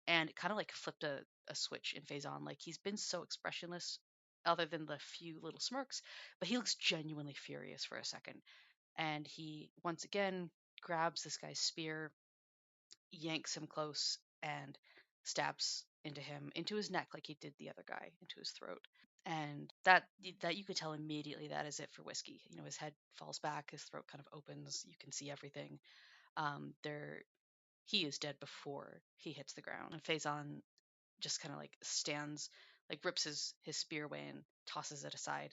and it kind of like flipped a switch in Faison. Like he's been so expressionless, other than the few little smirks, but he looks genuinely furious for a second, and he once again grabs this guy's spear, yanks him close, and stabs into his neck like he did the other guy, into his throat. And that you could tell immediately that is it for Whiskey. You know, his head falls back, his throat kind of opens, you can see everything. There he is dead before he hits the ground. And Faison just kind of like stands, like rips his spear away and tosses it aside,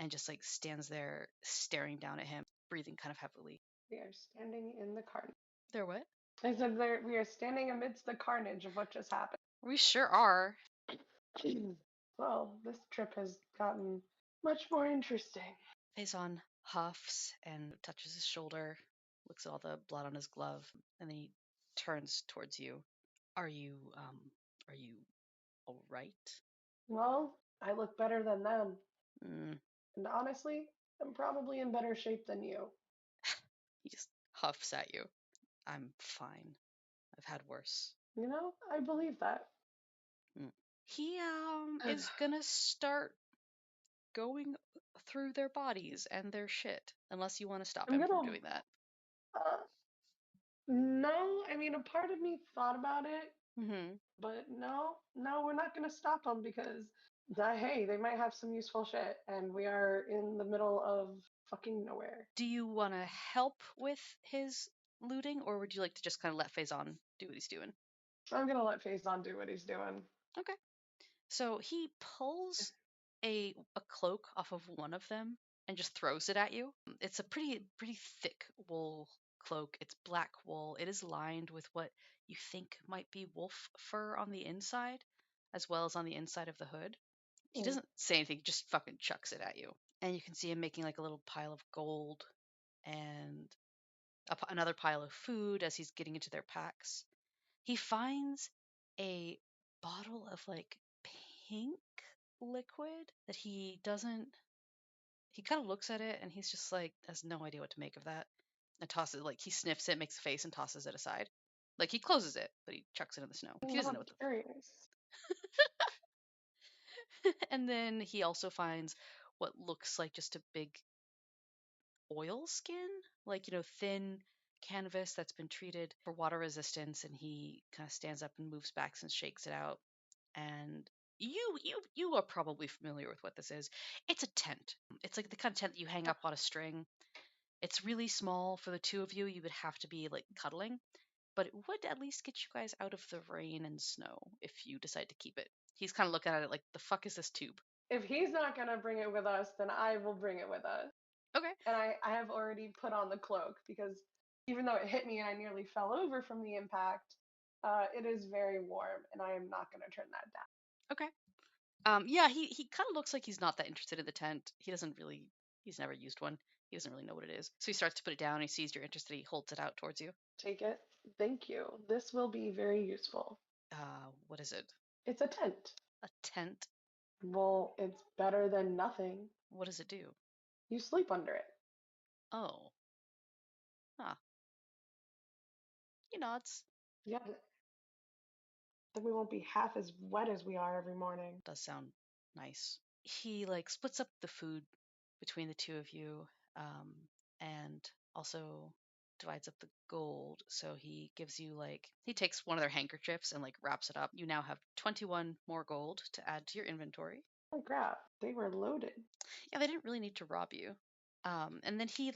and just like stands there staring down at him, breathing kind of heavily. We are standing in the carnage. There what? I said we are standing amidst the carnage of what just happened. We sure are. Well, this trip has gotten much more interesting. Faison huffs and touches his shoulder, looks at all the blood on his glove, and then he turns towards you. Are you are you all right? Well, I look better than them. Mm, And honestly, I'm probably in better shape than you. he just huffs at you. I'm fine. I've had worse. You know, I believe that. Mm. He is gonna start going through their bodies and their shit, unless you want to stop I'm him from gonna. doing that. Uh, no, I mean, a part of me thought about it, Hmm. but no, no, we're not gonna stop them because, hey, they might have some useful shit, and we are in the middle of fucking nowhere. Do you want to help with his looting, or would you like to just kind of let Faison do what he's doing? I'm gonna let Faison do what he's doing. Okay. So he pulls a cloak off of one of them and just throws it at you. It's a pretty thick wool cloak. It's black wool. It is lined with what you think might be wolf fur on the inside, as well as on the inside of the hood. He Mm. doesn't say anything, he just fucking chucks it at you. And you can see him making like a little pile of gold and another pile of food as he's getting into their packs. He finds a bottle of like pink liquid that he doesn't. He kind of looks at it and he's just like has no idea what to make of that. And tosses it, like he sniffs it, makes a face, and tosses it aside. Like he closes it, but he chucks it in the snow. He Well, doesn't know I'm what the. curious. And then he also finds what looks like just a big oil skin, like thin canvas that's been treated for water resistance. And he kind of stands up and moves back and shakes it out. And you are probably familiar with what this is. It's a tent. It's like the kind of tent that you hang up on a string. It's really small for the two of you. You would have to be like cuddling, but it would at least get you guys out of the rain and snow if you decide to keep it. He's kind of looking at it like, the fuck is this tube? If he's not gonna bring it with us, then I will bring it with us. Okay. And I have already put on the cloak because even though it hit me and I nearly fell over from the impact, it is very warm and I am not gonna turn that down. Okay. Yeah, he kind of looks like he's not that interested in the tent. He doesn't really. He's never used one. He doesn't really know what it is. So he starts to put it down. He sees you're interested. He holds it out towards you. Take it. Thank you. This will be very useful. What is it? It's a tent. A tent? Well, it's better than nothing. What does it do? You sleep under it. Oh, ah, he nods. Yeah, then we won't be half as wet as we are every morning. Does sound nice. He like splits up the food between the two of you, and also divides up the gold. So he gives you like he takes one of their handkerchiefs and like wraps it up. You now have 21 more gold to add to your inventory. Oh crap, they were loaded. Yeah, they didn't really need to rob you. And then he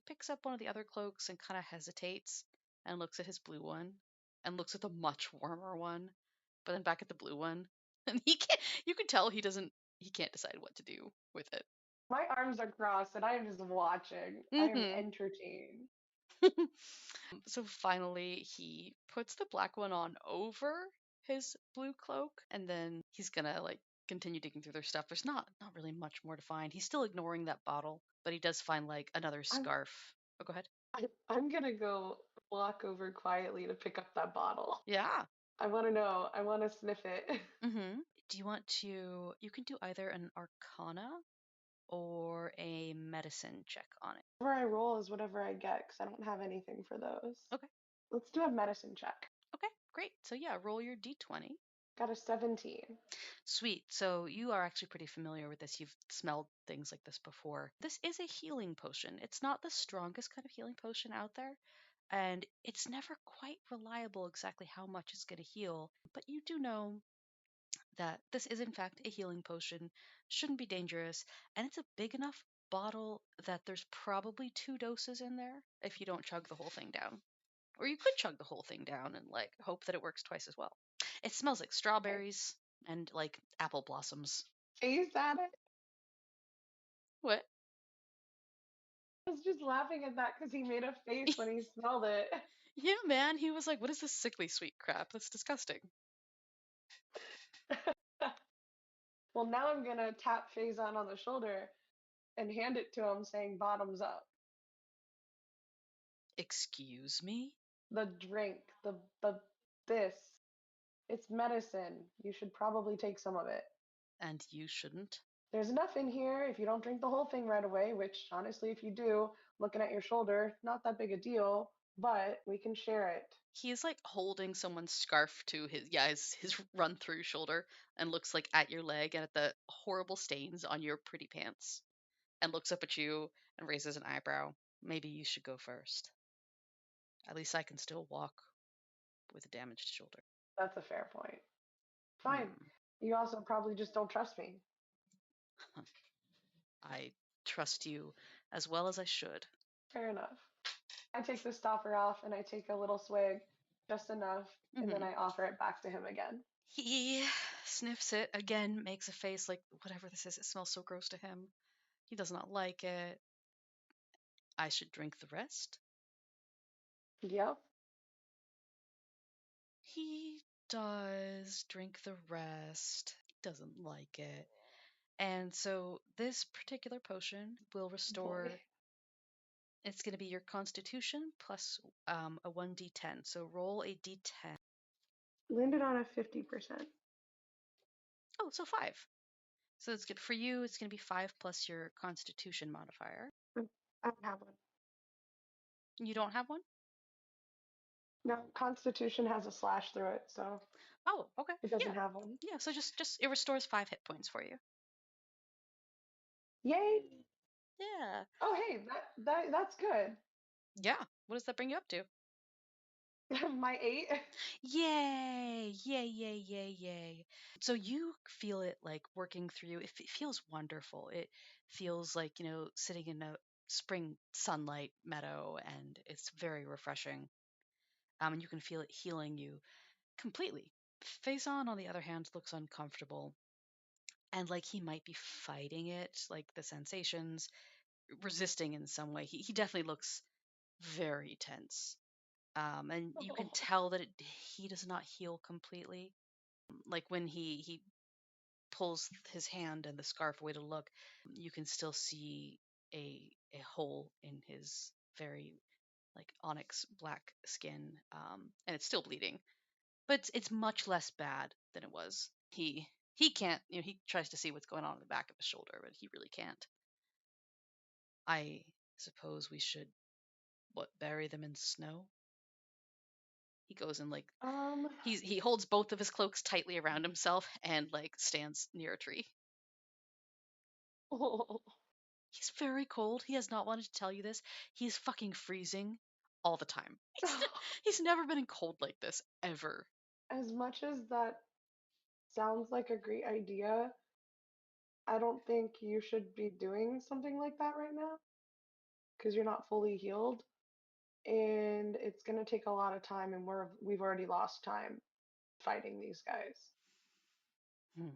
picks up one of the other cloaks and kind of hesitates and looks at his blue one and looks at the much warmer one, but then back at the blue one, and he can't. You can tell he can't decide what to do with it. My arms are crossed and I am just watching. I am Hmm. entertained. So finally, he puts the black one on over his blue cloak, and then he's gonna like continue digging through their stuff. There's not really much more to find. He's still ignoring that bottle, but he does find like another I'm scarf. Oh, go ahead. I'm gonna go walk over quietly to pick up that bottle. Yeah. I want to know. I want to sniff it. Mm-hmm. Do you want to? You can do either an Arcana or a Medicine check on it. Whatever I roll is whatever I get because I don't have anything for those. Okay. Let's do a medicine check. Okay. Great. So yeah, roll your d20. Got a 17. Sweet. So you are actually pretty familiar with this. You've smelled things like this before. This is a healing potion. It's not the strongest kind of healing potion out there, and it's never quite reliable exactly how much it's going to heal. But you do know that this is, in fact, a healing potion, shouldn't be dangerous, and it's a big enough bottle that there's probably 2 doses in there if you don't chug the whole thing down. Or you could chug the whole thing down and like hope that it works twice as well. It smells like Okay. strawberries and like apple blossoms. Face at it. What? I was just laughing at that because he made a face when he smelled it. Yeah, man. He was like, "What is this sickly sweet crap? That's disgusting." Well, now I'm gonna tap Faison on the shoulder and hand it to him, saying "bottoms up." Excuse me? The drink, the this, it's medicine. You should probably take some of it. And you shouldn't. There's enough in here if you don't drink the whole thing right away. Which, honestly, if you do, looking at your shoulder, not that big a deal. but we can share it. He is like holding someone's scarf to his run through shoulder and looks like at your leg and at the horrible stains on your pretty pants and looks up at you and raises an eyebrow. Maybe you should go first. At least I can still walk with a damaged shoulder. That's a fair point. Fine. Hmm. You also probably just don't trust me. I trust you as well as I should. Fair enough. I take the stopper off and I take a little swig, just enough, and then Hmm. I offer it back to him again. He sniffs it again, makes a face like whatever this is, it smells so gross to him. He does not like it. I should drink the rest. Yep. He does drink the rest. He doesn't like it. And so this particular potion will Boy. restore, it's going to be your constitution plus a 1d10. So roll a d10. Landed on a 50%. Oh, so 5. So it's good for you. It's going to be 5 plus your constitution modifier. I don't have one. You don't have one? No, Constitution has a slash through it, so Oh, okay. it Yeah. doesn't have one. Yeah, so just it restores 5 hit points for you. Yay! Yeah. Oh, hey, that's good. Yeah. What does that bring you up to? My 8. Yay! Yay, yay, yay, yay. So you feel it like working through, it feels wonderful. It feels like, sitting in a spring sunlight meadow and it's very refreshing. And you can feel it healing you completely. Faison, on the other hand, looks uncomfortable and like he might be fighting it, like the sensations, resisting in some way. He definitely looks very tense. And you can tell that he does not heal completely. Like when he pulls his hand and the scarf away to look, you can still see a hole in his very like onyx black skin, and it's still bleeding, but it's much less bad than it was. He can't, he tries to see what's going on in the back of his shoulder, but he really can't. I suppose we should what bury them in snow. He goes and like um, he holds both of his cloaks tightly around himself and like stands near a tree. He's very cold. He has not wanted to tell you this. He's fucking freezing all the time. He's never been in cold like this ever. as much as that sounds like a great idea, I don't think you should be doing something like that right now because you're not fully healed and it's going to take a lot of time and we've already lost time fighting these guys. Hmm.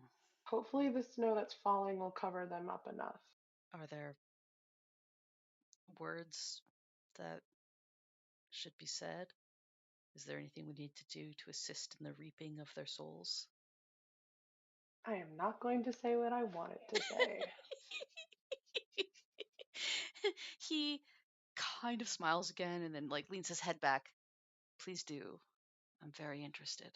Hopefully the snow that's falling will cover them up enough. Are there words that should be said? Is there anything we need to do to assist in the reaping of their souls? I am not going to say what I wanted to say. He kind of smiles again and then like leans his head back. Please do. I'm very interested.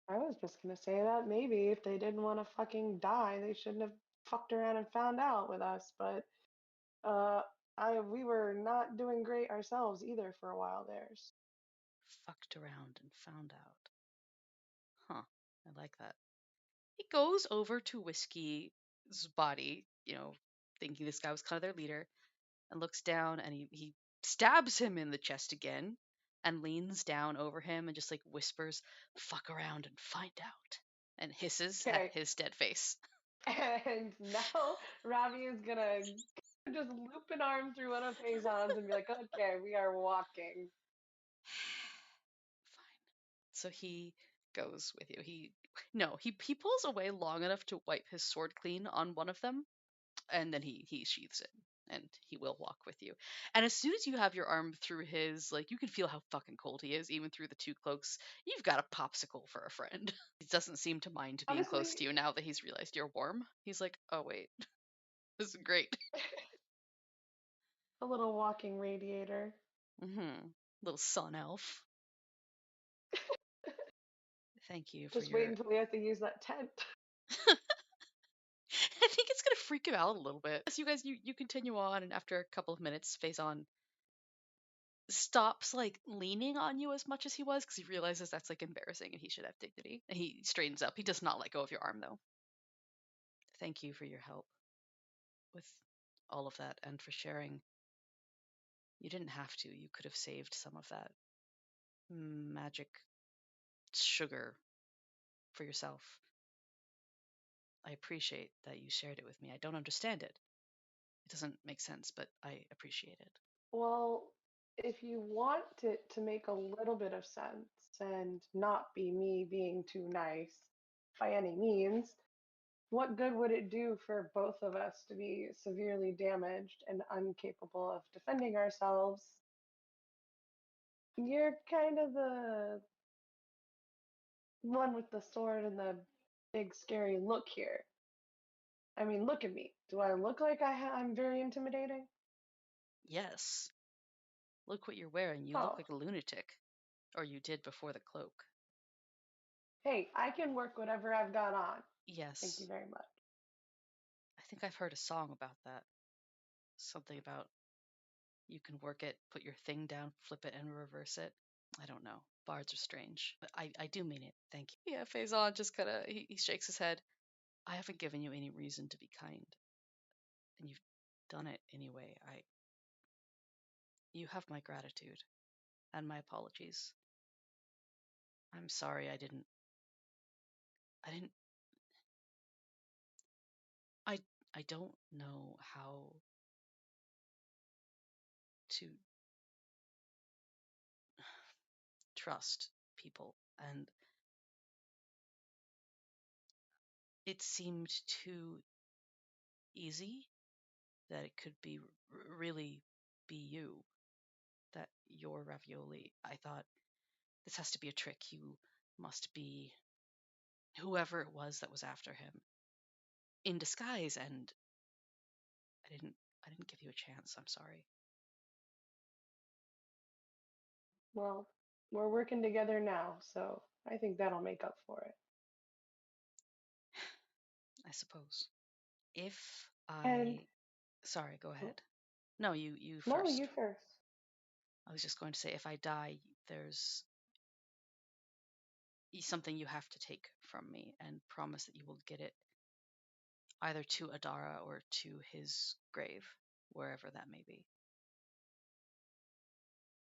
I was just going to say that maybe if they didn't want to fucking die, they shouldn't have fucked around and found out with us, but uh we were not doing great ourselves either for a while there. Fucked around and found out. Huh. I like that. He goes over to Whiskey's body, thinking this guy was kind of their leader, and looks down and he stabs him in the chest again and leans down over him and just like whispers, fuck around and find out, and hisses at Okay. his dead face. And now Ravi is gonna just loop an arm through one of Faison's and be like, okay, we are walking. Fine. So he goes with you. He pulls away long enough to wipe his sword clean on one of them, and then he sheathes it and he will walk with you. And as soon as you have your arm through his, like you can feel how fucking cold he is, even through the two cloaks. You've got a popsicle for a friend. He doesn't seem to mind being close Honestly, to you now that he's realized you're warm. He's like, oh wait, this is great. a little walking radiator. Little sun elf. Thank you for Just wait your. until we have to use that tent. I think it's gonna freak him out a little bit. So you guys, you continue on, and after a couple of minutes, Faison stops like leaning on you as much as he was because he realizes that's like embarrassing and he should have dignity. And he straightens up. He does not let go of your arm though. Thank you for your help with all of that and for sharing. You didn't have to. You could have saved some of that magic sugar for yourself. I appreciate that you shared it with me. I don't understand it. It doesn't make sense, but I appreciate it. Well, if you want it to make a little bit of sense and not be me being too nice by any means, what good would it do for both of us to be severely damaged and incapable of defending ourselves? You're kind of the one with the sword and the big scary look here. I mean, look at me. Do I look like I'm very intimidating? Yes, look what you're wearing. You look Oh, like a lunatic. Or you did before the cloak. hey, I can work whatever I've got on. Thank you Yes, very much. I think I've heard a song about that. Something about you can work it, put your thing down, flip it, and reverse it. I don't know. Bards are strange. But I do mean it. Thank you. Yeah, Faison just kind of, he shakes his head. I haven't given you any reason to be kind. And you've done it anyway. You have my gratitude and my apologies. I'm sorry I didn't, I, I don't know how to trust people. And it seemed too easy that it could be really be you, that you're Ravioli. I thought this has to be a trick. You must be whoever it was that was after him in disguise, and I didn't I didn't give you a chance. I'm sorry. Well, we're working together now, so I think that'll make up for it. I suppose. If And I Sorry, go oh, ahead. No, you no, you first. first. I was just going to say if I die, there's something you have to take from me and promise that you will get it either to Adara or to his grave, wherever that may be.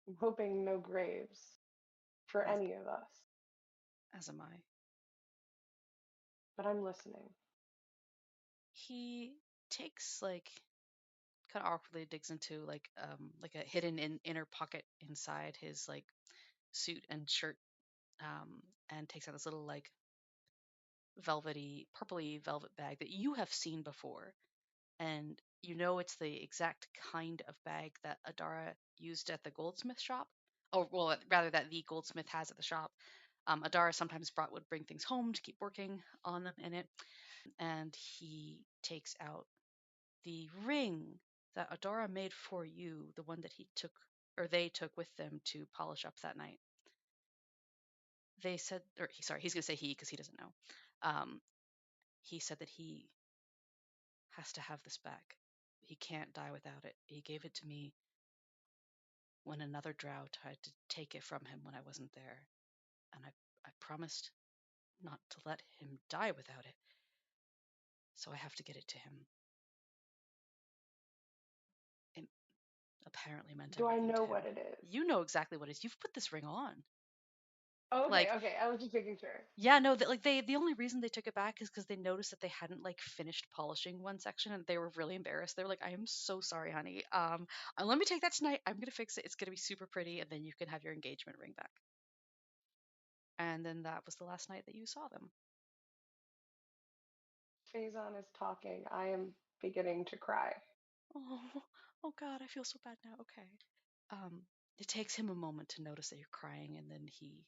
I'm hoping no graves for As any of us, as am I. but I'm listening. He takes kind of awkwardly digs into like a hidden inner pocket inside his like suit and shirt, and takes out this little like velvety purpley velvet bag that you have seen before, and you know it's the exact kind of bag that Adara used at the goldsmith shop. Or well, rather that the goldsmith has at the shop. Adara sometimes would bring things home to keep working on them in it, and he takes out the ring that Adara made for you, the one that he took or they took with them to polish up that night. They said, or sorry, he's going to say he because he doesn't know. Um, he said that he has to have this back. He can't die without it. He gave it to me when another drow tried to take it from him when I wasn't there, and I promised not to let him die without it. So I have to get it to him. It apparently meant Do I everything to know him. what it is? You know exactly what it is. You've put this ring on. Oh, okay, Like, okay. I was just making sure. yeah, no, the only reason they took it back is because they noticed that they hadn't like finished polishing one section and they were really embarrassed. They were like, "I am so sorry, honey. Let me take that tonight. I'm gonna fix it. It's gonna be super pretty, and then you can have your engagement ring back." And then that was the last night that you saw them. Faison is talking. I am beginning to cry. Oh, oh God, I feel so bad now. Okay. It takes him a moment to notice that you're crying, and then he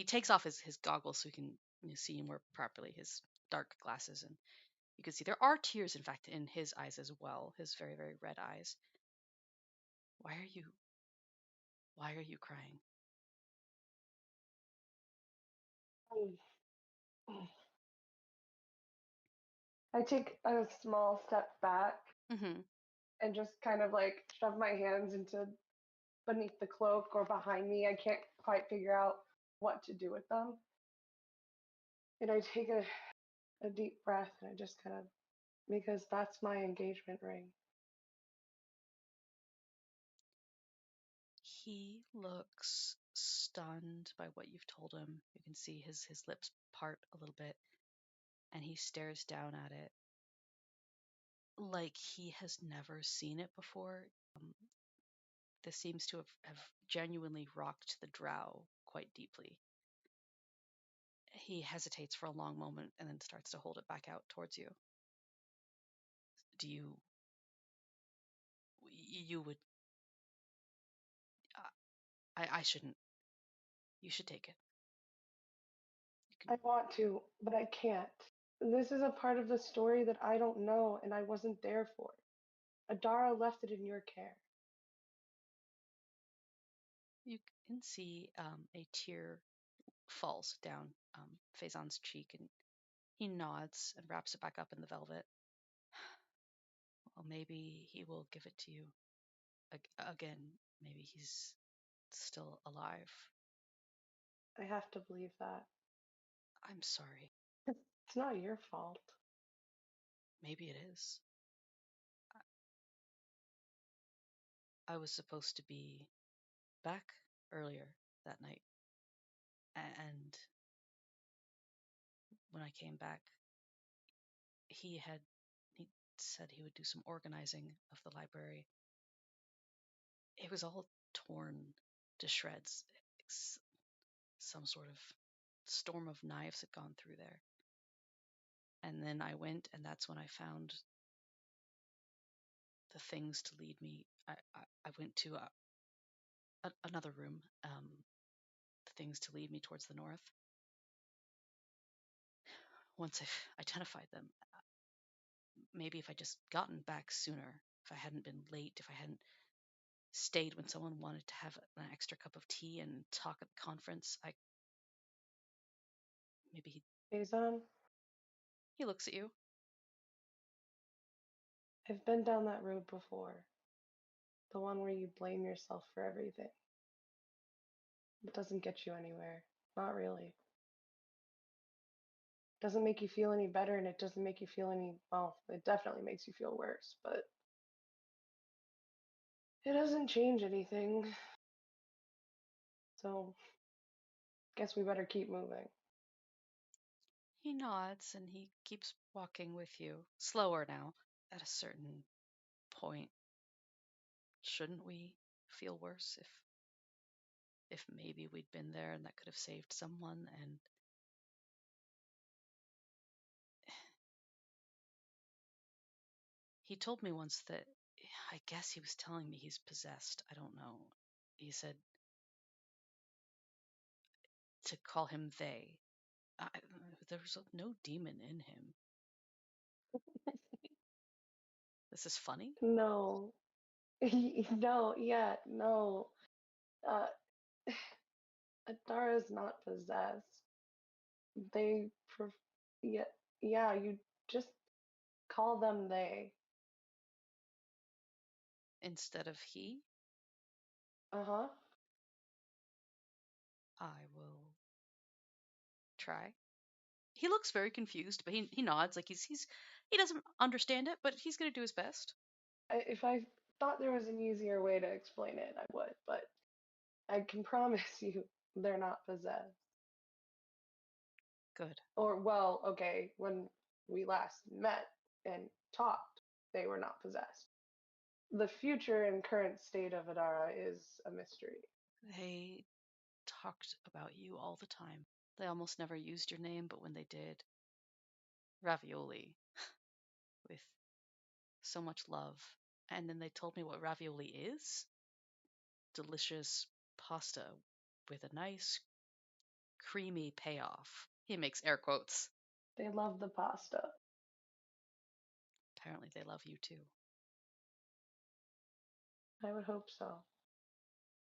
takes off his goggles so he can see you more properly. His dark glasses, and you can see there are tears, in fact, in his eyes as well. His very very red eyes. Why are you Why are you crying? I take a small step back Mm-hmm. and just kind of like shove my hands into beneath the cloak or behind me. I can't quite figure out what to do with them. And I take a deep breath and I just kind of, because that's my engagement ring. He looks stunned by what you've told him. You can see his lips part a little bit, and he stares down at it like he has never seen it before. Um, this seems to have genuinely rocked the drow quite deeply. He hesitates for a long moment and then starts to hold it back out towards you. Do you? You would? I shouldn't. You should take it. You can. I want to, but I can't. This is a part of the story that I don't know and I wasn't there for. Adara left it in your care. You can see a tear falls down Faison's cheek, and he nods and wraps it back up in the velvet. Well, maybe he will give it to you again. Maybe he's still alive. I have to believe that. I'm sorry. It's not your fault. Maybe it is. I was supposed to be back earlier that night, and when I came back, he said he would do some organizing of the library. It was all torn to shreds. Some sort of storm of knives had gone through there. And then I went, and that's when I found the things to lead me. I went to another room, the things to lead me towards the north. Once I've identified them, maybe if I just gotten back sooner, if I hadn't been late, if I hadn't stayed when someone wanted to have an extra cup of tea and talk at the conference, maybe Faison, he looks at you. I've been down that road before. The one where you blame yourself for everything. It doesn't get you anywhere. Not really. It doesn't make you feel any better and it doesn't make you feel any, well, it definitely makes you feel worse, but it doesn't change anything. So, guess we better keep moving. He nods and he keeps walking with you, slower now. At a certain point, shouldn't we feel worse if maybe we'd been there and that could have saved someone? And he told me once that, I guess he was telling me he's possessed. I don't know. He said to call him they. I, there was no demon in him. This is funny. No. No, yeah, no. Uh, Adara's not possessed. They, yeah, yeah, you just call them they. Instead of he, Uh-huh. I will try. He looks very confused, but he nods like he doesn't understand it, but he's gonna do his best. If I thought there was an easier way to explain it, I would, but I can promise you they're not possessed. Good. Or, well, okay, when we last met and talked, they were not possessed. The future and current state of Adara is a mystery. They talked about you all the time. They almost never used your name, but when they did, ravioli, with so much love. And then they told me what ravioli is: delicious pasta with a nice creamy payoff. He makes air quotes. They love the pasta. Apparently, they love you too. I would hope so.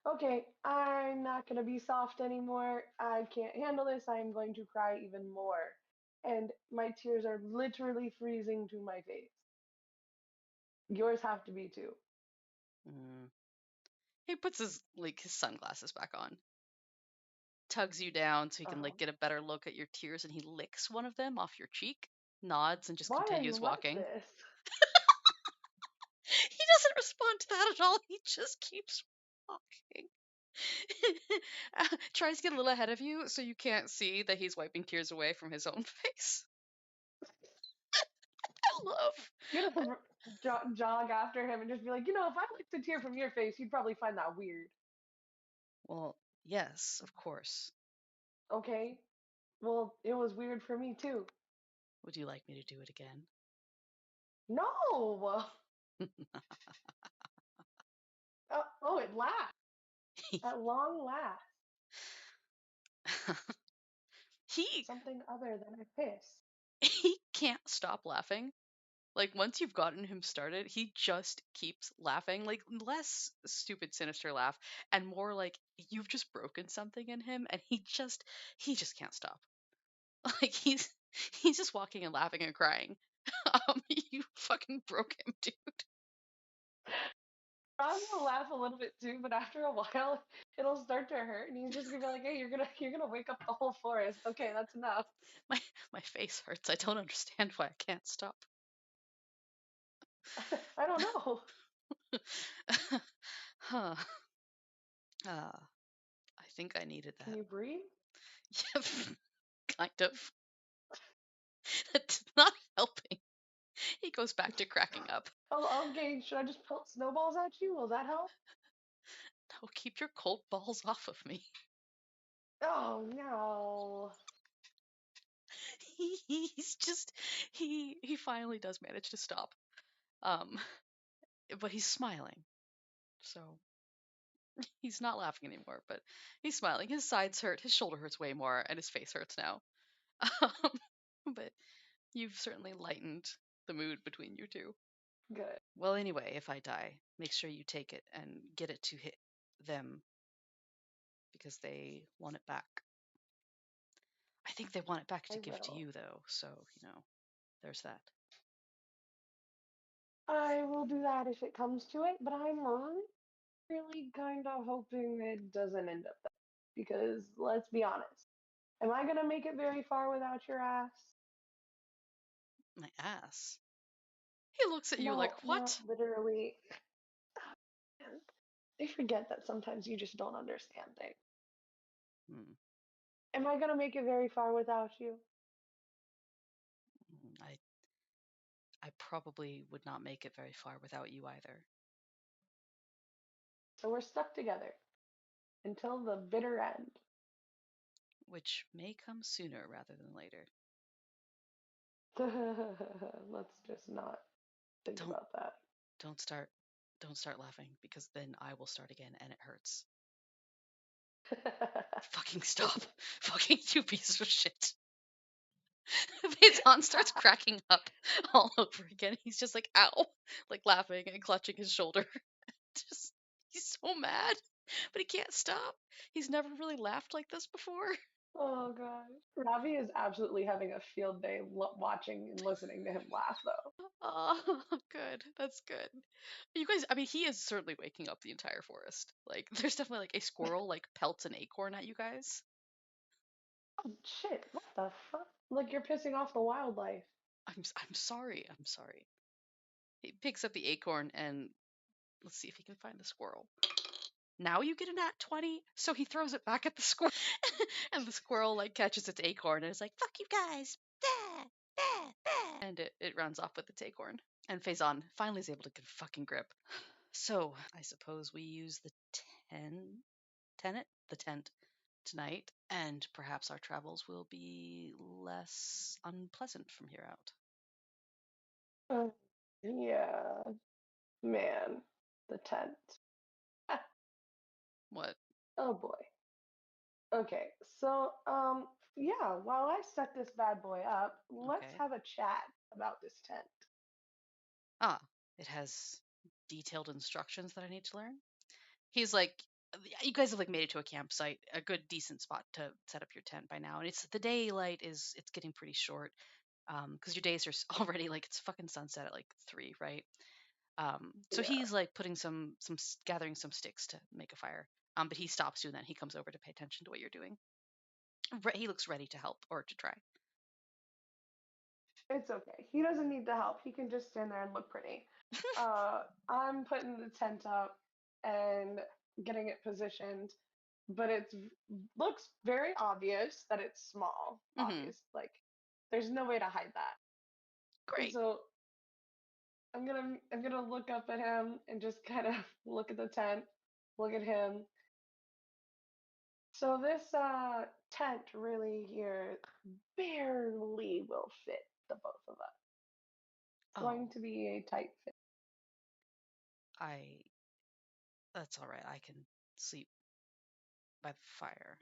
Okay, I'm not going to be soft anymore. I can't handle this. I'm going to cry even more. And my tears are literally freezing to my face. Yours have to be too. Mm. He puts his sunglasses back on, tugs you down so he can Um, get a better look at your tears, and he licks one of them off your cheek, nods, and just why are you continues like walking. this? He doesn't respond to that at all. He just keeps walking. Tries to get a little ahead of you so you can't see that he's wiping tears away from his own face. I love. You're gonna jog after him and just be like, if I licked a tear from your face, you'd probably find that weird. Well, yes, of course. Okay? Well, it was weird for me too. Would you like me to do it again? No! Oh, it laughed. At long last. he Something other than a hiss. he can't stop laughing. Like once you've gotten him started, he just keeps laughing. Like less stupid sinister laugh and more like you've just broken something in him and he just can't stop. Like he's just walking and laughing and crying. You fucking broke him, dude. Ron will laugh a little bit too, but after a while, it'll start to hurt, and he's just gonna be like, "Hey, you're gonna wake up the whole forest. Okay, that's enough." My my face hurts. I don't understand why I can't stop. I don't know. Huh. I think I needed Can that. you breathe? Yeah, kind of. That's not helping. He goes back to cracking up. Oh, okay. Should I just pelt snowballs at you? Will that help? No, keep your cold balls off of me. Oh no. He's just he finally does manage to stop. Um, but he's smiling. So he's not laughing anymore, but he's smiling. His sides hurt, his shoulder hurts way more, and his face hurts now. But you've certainly lightened the mood between you two. Good. Well, anyway, if I die, make sure you take it and get it to hit them because they want it back. I think they want it back I to give to will. you, though, so, there's that. I will do that if it comes to it, but I'm really kind of hoping it doesn't end up that way. Because let's be honest, am I gonna make it very far without your ass? My ass. He looks at you like, No, not what? literally. Man, I forget that sometimes you just don't understand things. Hmm. Am I gonna make it very far without you? I probably would not make it very far without you either. So we're stuck together until the bitter end. Which may come sooner rather than later. Let's just not think Don't about that. don't start don't start laughing because then I will start again and it hurts. Fucking stop. Fucking you piece of shit. Faison starts cracking up all over again. He's just like, ow, like laughing and clutching his shoulder. Just, he's so mad, but he can't stop. He's never really laughed like this before. Oh god. Ravi is absolutely having a field day watching and listening to him laugh though. Oh, good. That's good. You guys, I mean, he is certainly waking up the entire forest. Like, there's definitely like a squirrel like pelts an acorn at you guys. Oh shit, what the fuck? Like you're pissing off the wildlife. I'm sorry. I'm sorry. He picks up the acorn and let's see if he can find the squirrel. Now you get a nat 20. So he throws it back at the squirrel. And the squirrel like catches its acorn and is like, fuck you guys. Bah, bah, bah. And it runs off with its acorn. And Faison finally is able to get a fucking grip. So I suppose we use the ten the tent tonight, and perhaps our travels will be less unpleasant from here out. Uh, yeah, man, the tent. What? Oh boy. Okay, so yeah, while I set this bad boy up, let's Okay. have a chat about this tent. Ah, it has detailed instructions that I need to learn. He's like, you guys have like made it to a campsite, a good decent spot to set up your tent by now, and it's the daylight is it's getting pretty short, because your days are already like it's fucking sunset at like 3, right? So Yeah. he's like putting gathering some sticks to make a fire. But he stops doing that. He comes over to pay attention to what you're doing. He looks ready to help or to try. It's okay. He doesn't need the help. He can just stand there and look pretty. I'm putting the tent up and getting it positioned, but it looks very obvious that it's small. Mm-hmm. Obvious, like there's no way to hide that. And Great. so I'm gonna look up at him and just kind of look at the tent, look at him. So this tent really here barely will fit the both of us. It's going Oh, to be a tight fit. I. That's all right. I can sleep by the fire.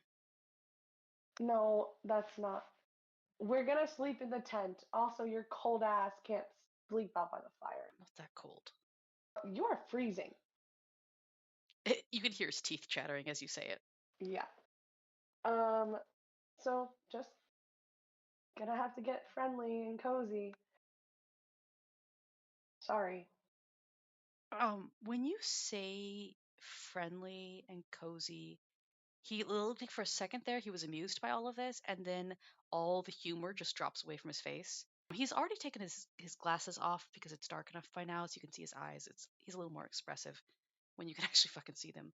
No, that's not. We're gonna sleep in the tent. Also, your cold ass can't sleep out by the fire. I'm not that cold. You are freezing. You can hear his teeth chattering as you say it. Yeah. Um. So just gonna have to get friendly and cozy. Sorry. When you say friendly and cozy, he it looked like for a second there he was amused by all of this, and then all the humor just drops away from his face. He's already taken his glasses off because it's dark enough by now, so you can see his eyes. He's a little more expressive when you can actually fucking see them.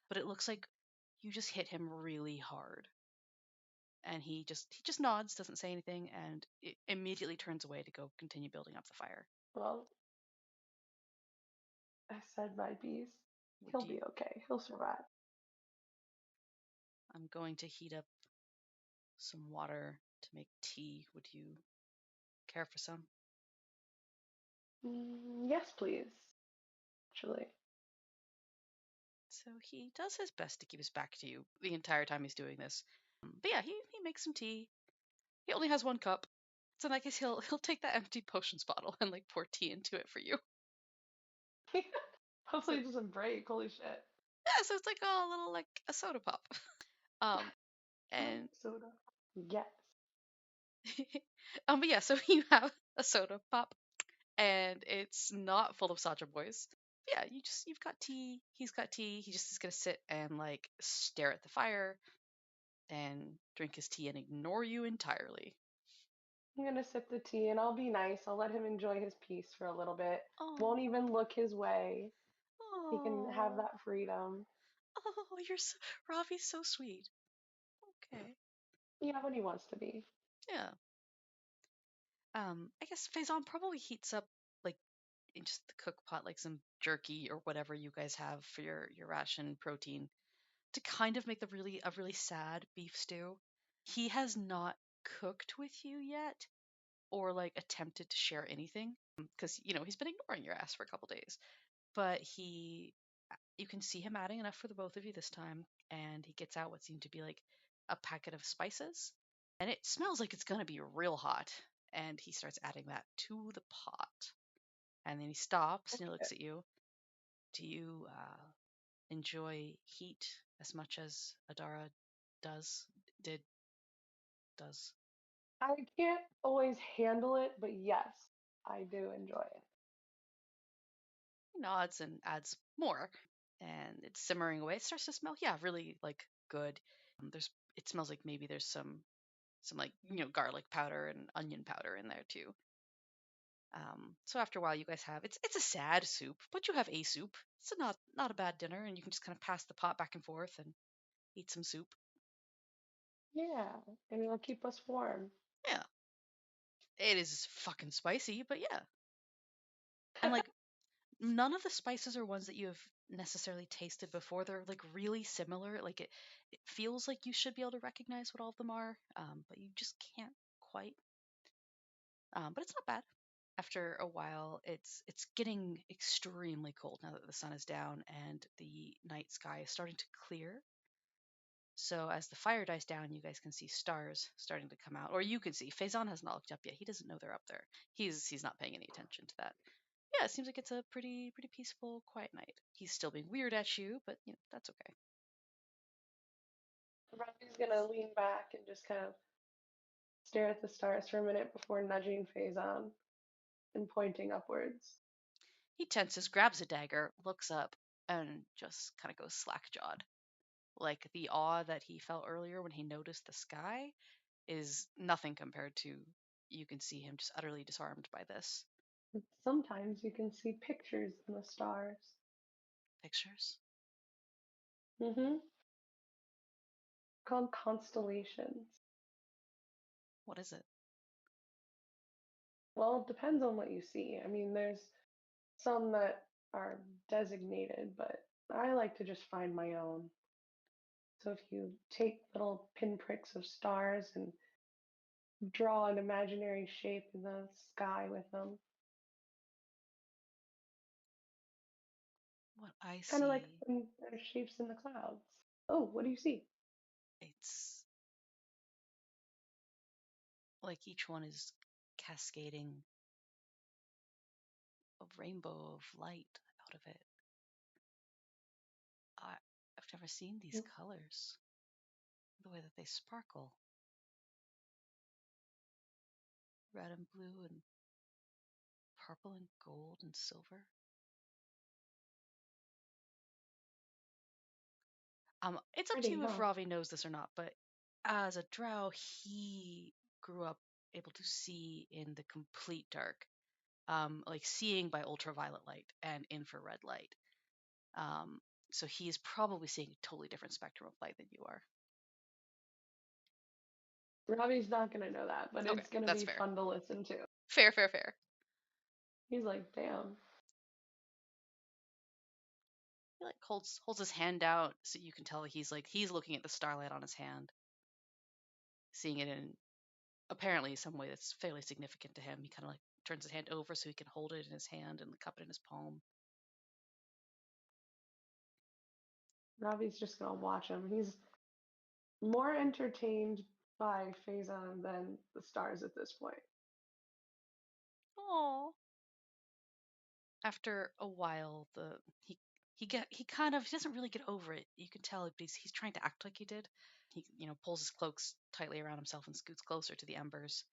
But it looks like you just hit him really hard, and he just nods, doesn't say anything, and it immediately turns away to go continue building up the fire. Well, I said my piece. Would He'll you? be okay. He'll survive. I'm going to heat up some water to make tea. Would you care for some? Yes, please. Actually. So he does his best to keep his back to you the entire time he's doing this. But yeah, he makes some tea. He only has one cup. So in that case he'll take that empty potions bottle and like pour tea into it for you. So Hopefully it doesn't break. Holy shit. yeah, so it's like a little like a soda pop. Um and Soda. Yes. but yeah, so you have a soda pop and it's not full of Saja boys. Yeah, you've got tea, he's got tea, he just is gonna sit and like stare at the fire and drink his tea and ignore you entirely. I'm gonna sip the tea and I'll be nice. I'll let him enjoy his peace for a little bit. Won't Oh, even look his way. He can have oh, that freedom. oh, Ravi's so sweet. Okay. Yeah, when he wants to be. Yeah. I guess Faison probably heats up like in just the cook pot like some jerky or whatever you guys have for your ration protein to kind of make a really sad beef stew. He has not cooked with you yet or like attempted to share anything because he's been ignoring your ass for a couple days. But you can see him adding enough for the both of you this time, and he gets out what seemed to be like a packet of spices, and it smells like it's gonna be real hot. And he starts adding that to the pot, and then he stops and he Okay. looks at you. Do you enjoy heat as much as Adara does? Did does? I can't always handle it, but yes, I do enjoy it. He nods and adds more, and it's simmering away. It starts to smell, yeah, really like good. There's it smells like maybe there's some like garlic powder and onion powder in there too. So after a while, you guys have it's a sad soup, but you have a soup. It's not a bad dinner, and you can just kind of pass the pot back and forth and eat some soup. Yeah, and it'll keep us warm. Yeah, it is fucking spicy, but yeah, and like none of the spices are ones that you have necessarily tasted before. They're like really similar. Like it feels like you should be able to recognize what all of them are, but you just can't quite. But it's not bad. After a while, it's getting extremely cold now that the sun is down and the night sky is starting to clear. So as the fire dies down, you guys can see stars starting to come out, or you can see. Faison has not looked up yet. He doesn't know they're up there. He's not paying any attention to that. Yeah, it seems like it's a pretty peaceful, quiet night. He's still being weird at you, but that's okay. Ravi's gonna lean back and just kind of stare at the stars for a minute before nudging Faison and pointing upwards. He tenses, grabs a dagger, looks up, and just kind of goes slack jawed. Like the awe that he felt earlier when he noticed the sky is nothing compared to you can see him just utterly disarmed by this. Sometimes you can see pictures in the stars. Pictures? Mm-hmm. Called constellations. What is it? Well, it depends on what you see. I mean, there's some that are designated, but I like to just find my own. So if you take little pinpricks of stars and draw an imaginary shape in the sky with them, What I kind of like see, when there's shapes in the clouds. Oh, what do you see? it's like each one is cascading a rainbow of light out of it. I've never seen these colors, the way that they sparkle red and blue and purple and gold and silver. It's up to Pretty, you if huh? Ravi knows this or not, but as a drow, he grew up able to see in the complete dark, like seeing by ultraviolet light and infrared light. Um, so he is probably seeing a totally different spectrum of light than you are. Ravi's not gonna know that, but Okay, it's gonna that's be fair. fun to listen to. Fair, fair, fair. He's like, damn. He like holds his hand out so you can tell he's looking at the starlight on his hand, seeing it in apparently some way that's fairly significant to him. He kind of like turns his hand over so he can hold it in his hand and cup it in his palm. Ravi's just gonna watch him. He's more entertained by Fae'zan than the stars at this point. Oh. After a while, the he kind of he doesn't really get over it. You can tell he's trying to act like he did. He pulls his cloaks tightly around himself and scoots closer to the embers.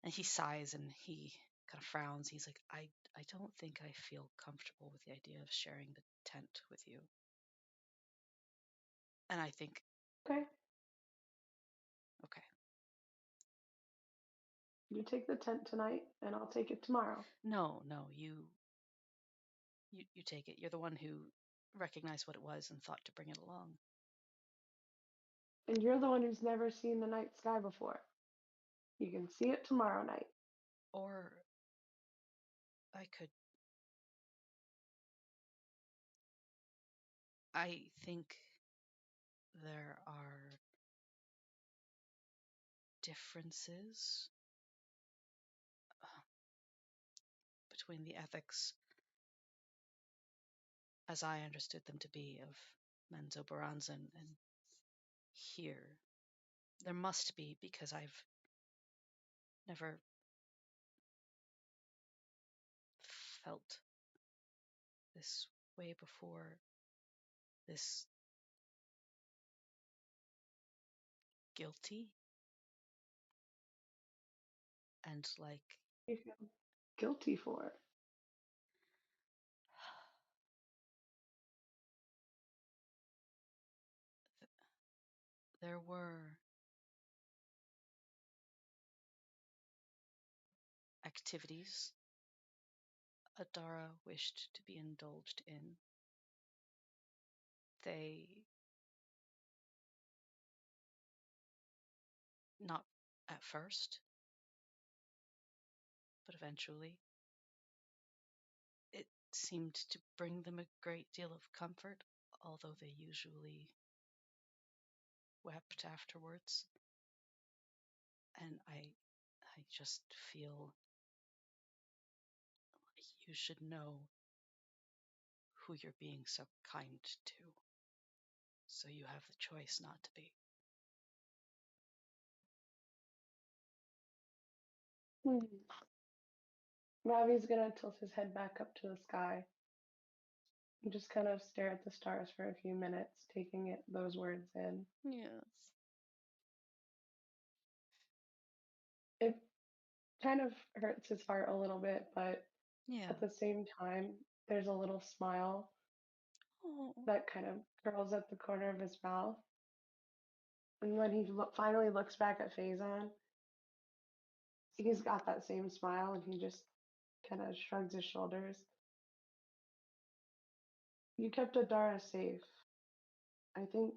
And he sighs and he kind of frowns. He's like, I don't think I feel comfortable with the idea of sharing the tent with you. And I think, Okay, okay, you take the tent tonight, and I'll take it tomorrow. no, no, you take it. You're the one who recognized what it was and thought to bring it along. And you're the one who's never seen the night sky before. You can see it tomorrow night. Or I could, I think there are differences between the ethics, as I understood them to be, of Menzo Baranzan and here. There must be because I've never felt this way before. This guilty and like You feel guilty for it. there were activities Adara wished to be indulged in. They, not at first, but eventually, it seemed to bring them a great deal of comfort, although they usually wept afterwards. And I just feel you should know who you're being so kind to, so you have the choice not to be. Hmm. Ravi's gonna tilt his head back up to the sky and just kind of stare at the stars for a few minutes, taking those words in. Yes. It kind of hurts his heart a little bit, but Yeah. At the same time, there's a little smile Oh. that kind of curls at the corner of his mouth. And when he finally looks back at Faison, he's got that same smile and he just kind of shrugs his shoulders. You kept Adara safe. I think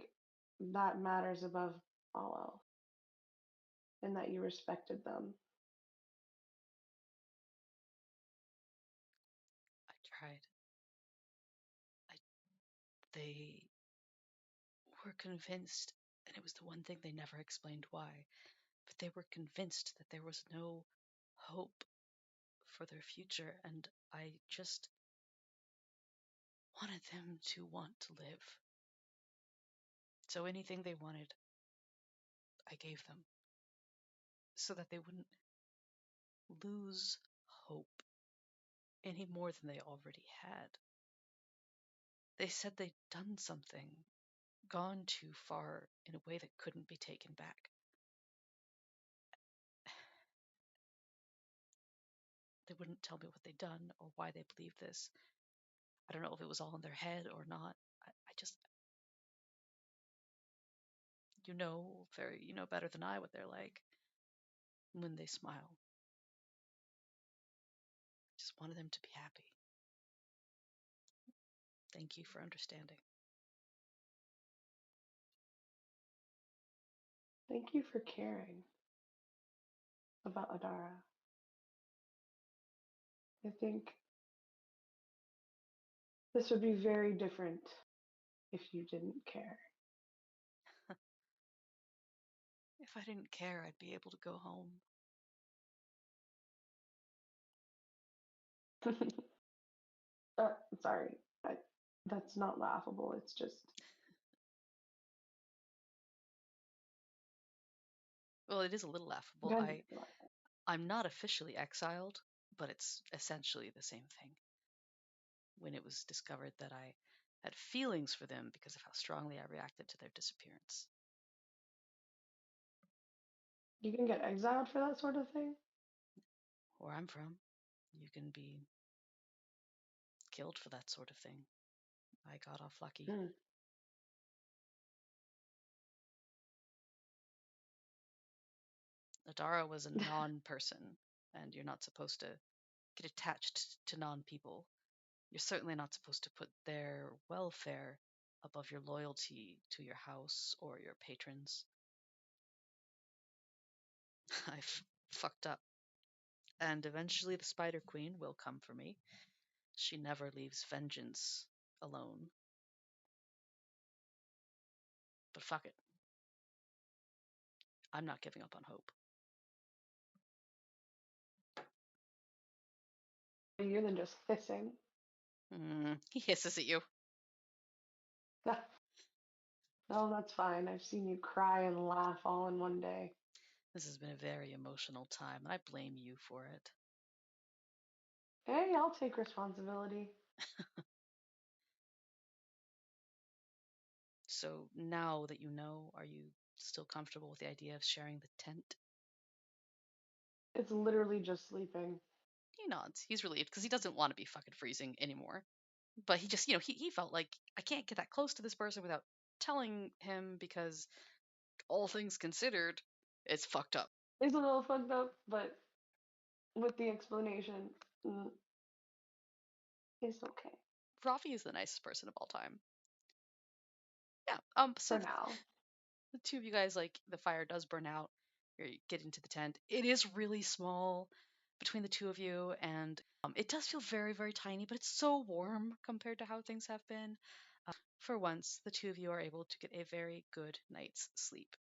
that matters above all else, and that you respected them. I tried. I They were convinced, and it was the one thing they never explained why, but they were convinced that there was no hope for their future, and I just wanted them to want to live. So anything they wanted, I gave them, so that they wouldn't lose hope any more than they already had. They said they'd done something, gone too far in a way that couldn't be taken back. They wouldn't tell me what they'd done or why they believed this. I don't know if it was all in their head or not. I just, you know better than I what they're like when they smile. Just wanted them to be happy. Thank you for understanding. Thank you for caring about Adara. I think this would be very different if you didn't care. If I didn't care, I'd be able to go home. uh, Sorry, I, that's not laughable. It's just Well, it is a little laughable. kind of. I'm not officially exiled, but it's essentially the same thing. When it was discovered that I had feelings for them because of how strongly I reacted to their disappearance. You can get exiled for that sort of thing? Where I'm from, you can be killed for that sort of thing. I got off lucky. Hmm. Adara was a non person, and you're not supposed to get attached to non people. You're certainly not supposed to put their welfare above your loyalty to your house or your patrons. I fucked up. And eventually the Spider Queen will come for me. She never leaves vengeance alone. But fuck it. I'm not giving up on hope. You than just hissing. He hisses at you. No, that's fine. I've seen you cry and laugh all in one day. This has been a very emotional time, and I blame you for it. Hey, I'll take responsibility. So now that you know, are you still comfortable with the idea of sharing the tent? It's literally just sleeping. He nods. He's relieved because he doesn't want to be fucking freezing anymore. But he just, he felt like I can't get that close to this person without telling him because all things considered, it's fucked up. It's a little fucked up, but with the explanation, mm, it's okay Ravi is the nicest person of all time. Yeah. So for now. the two of you guys, like, the fire does burn out. You get into the tent. It is really small between the two of you, and it does feel very, very tiny, but it's so warm compared to how things have been. For once, the two of you are able to get a very good night's sleep.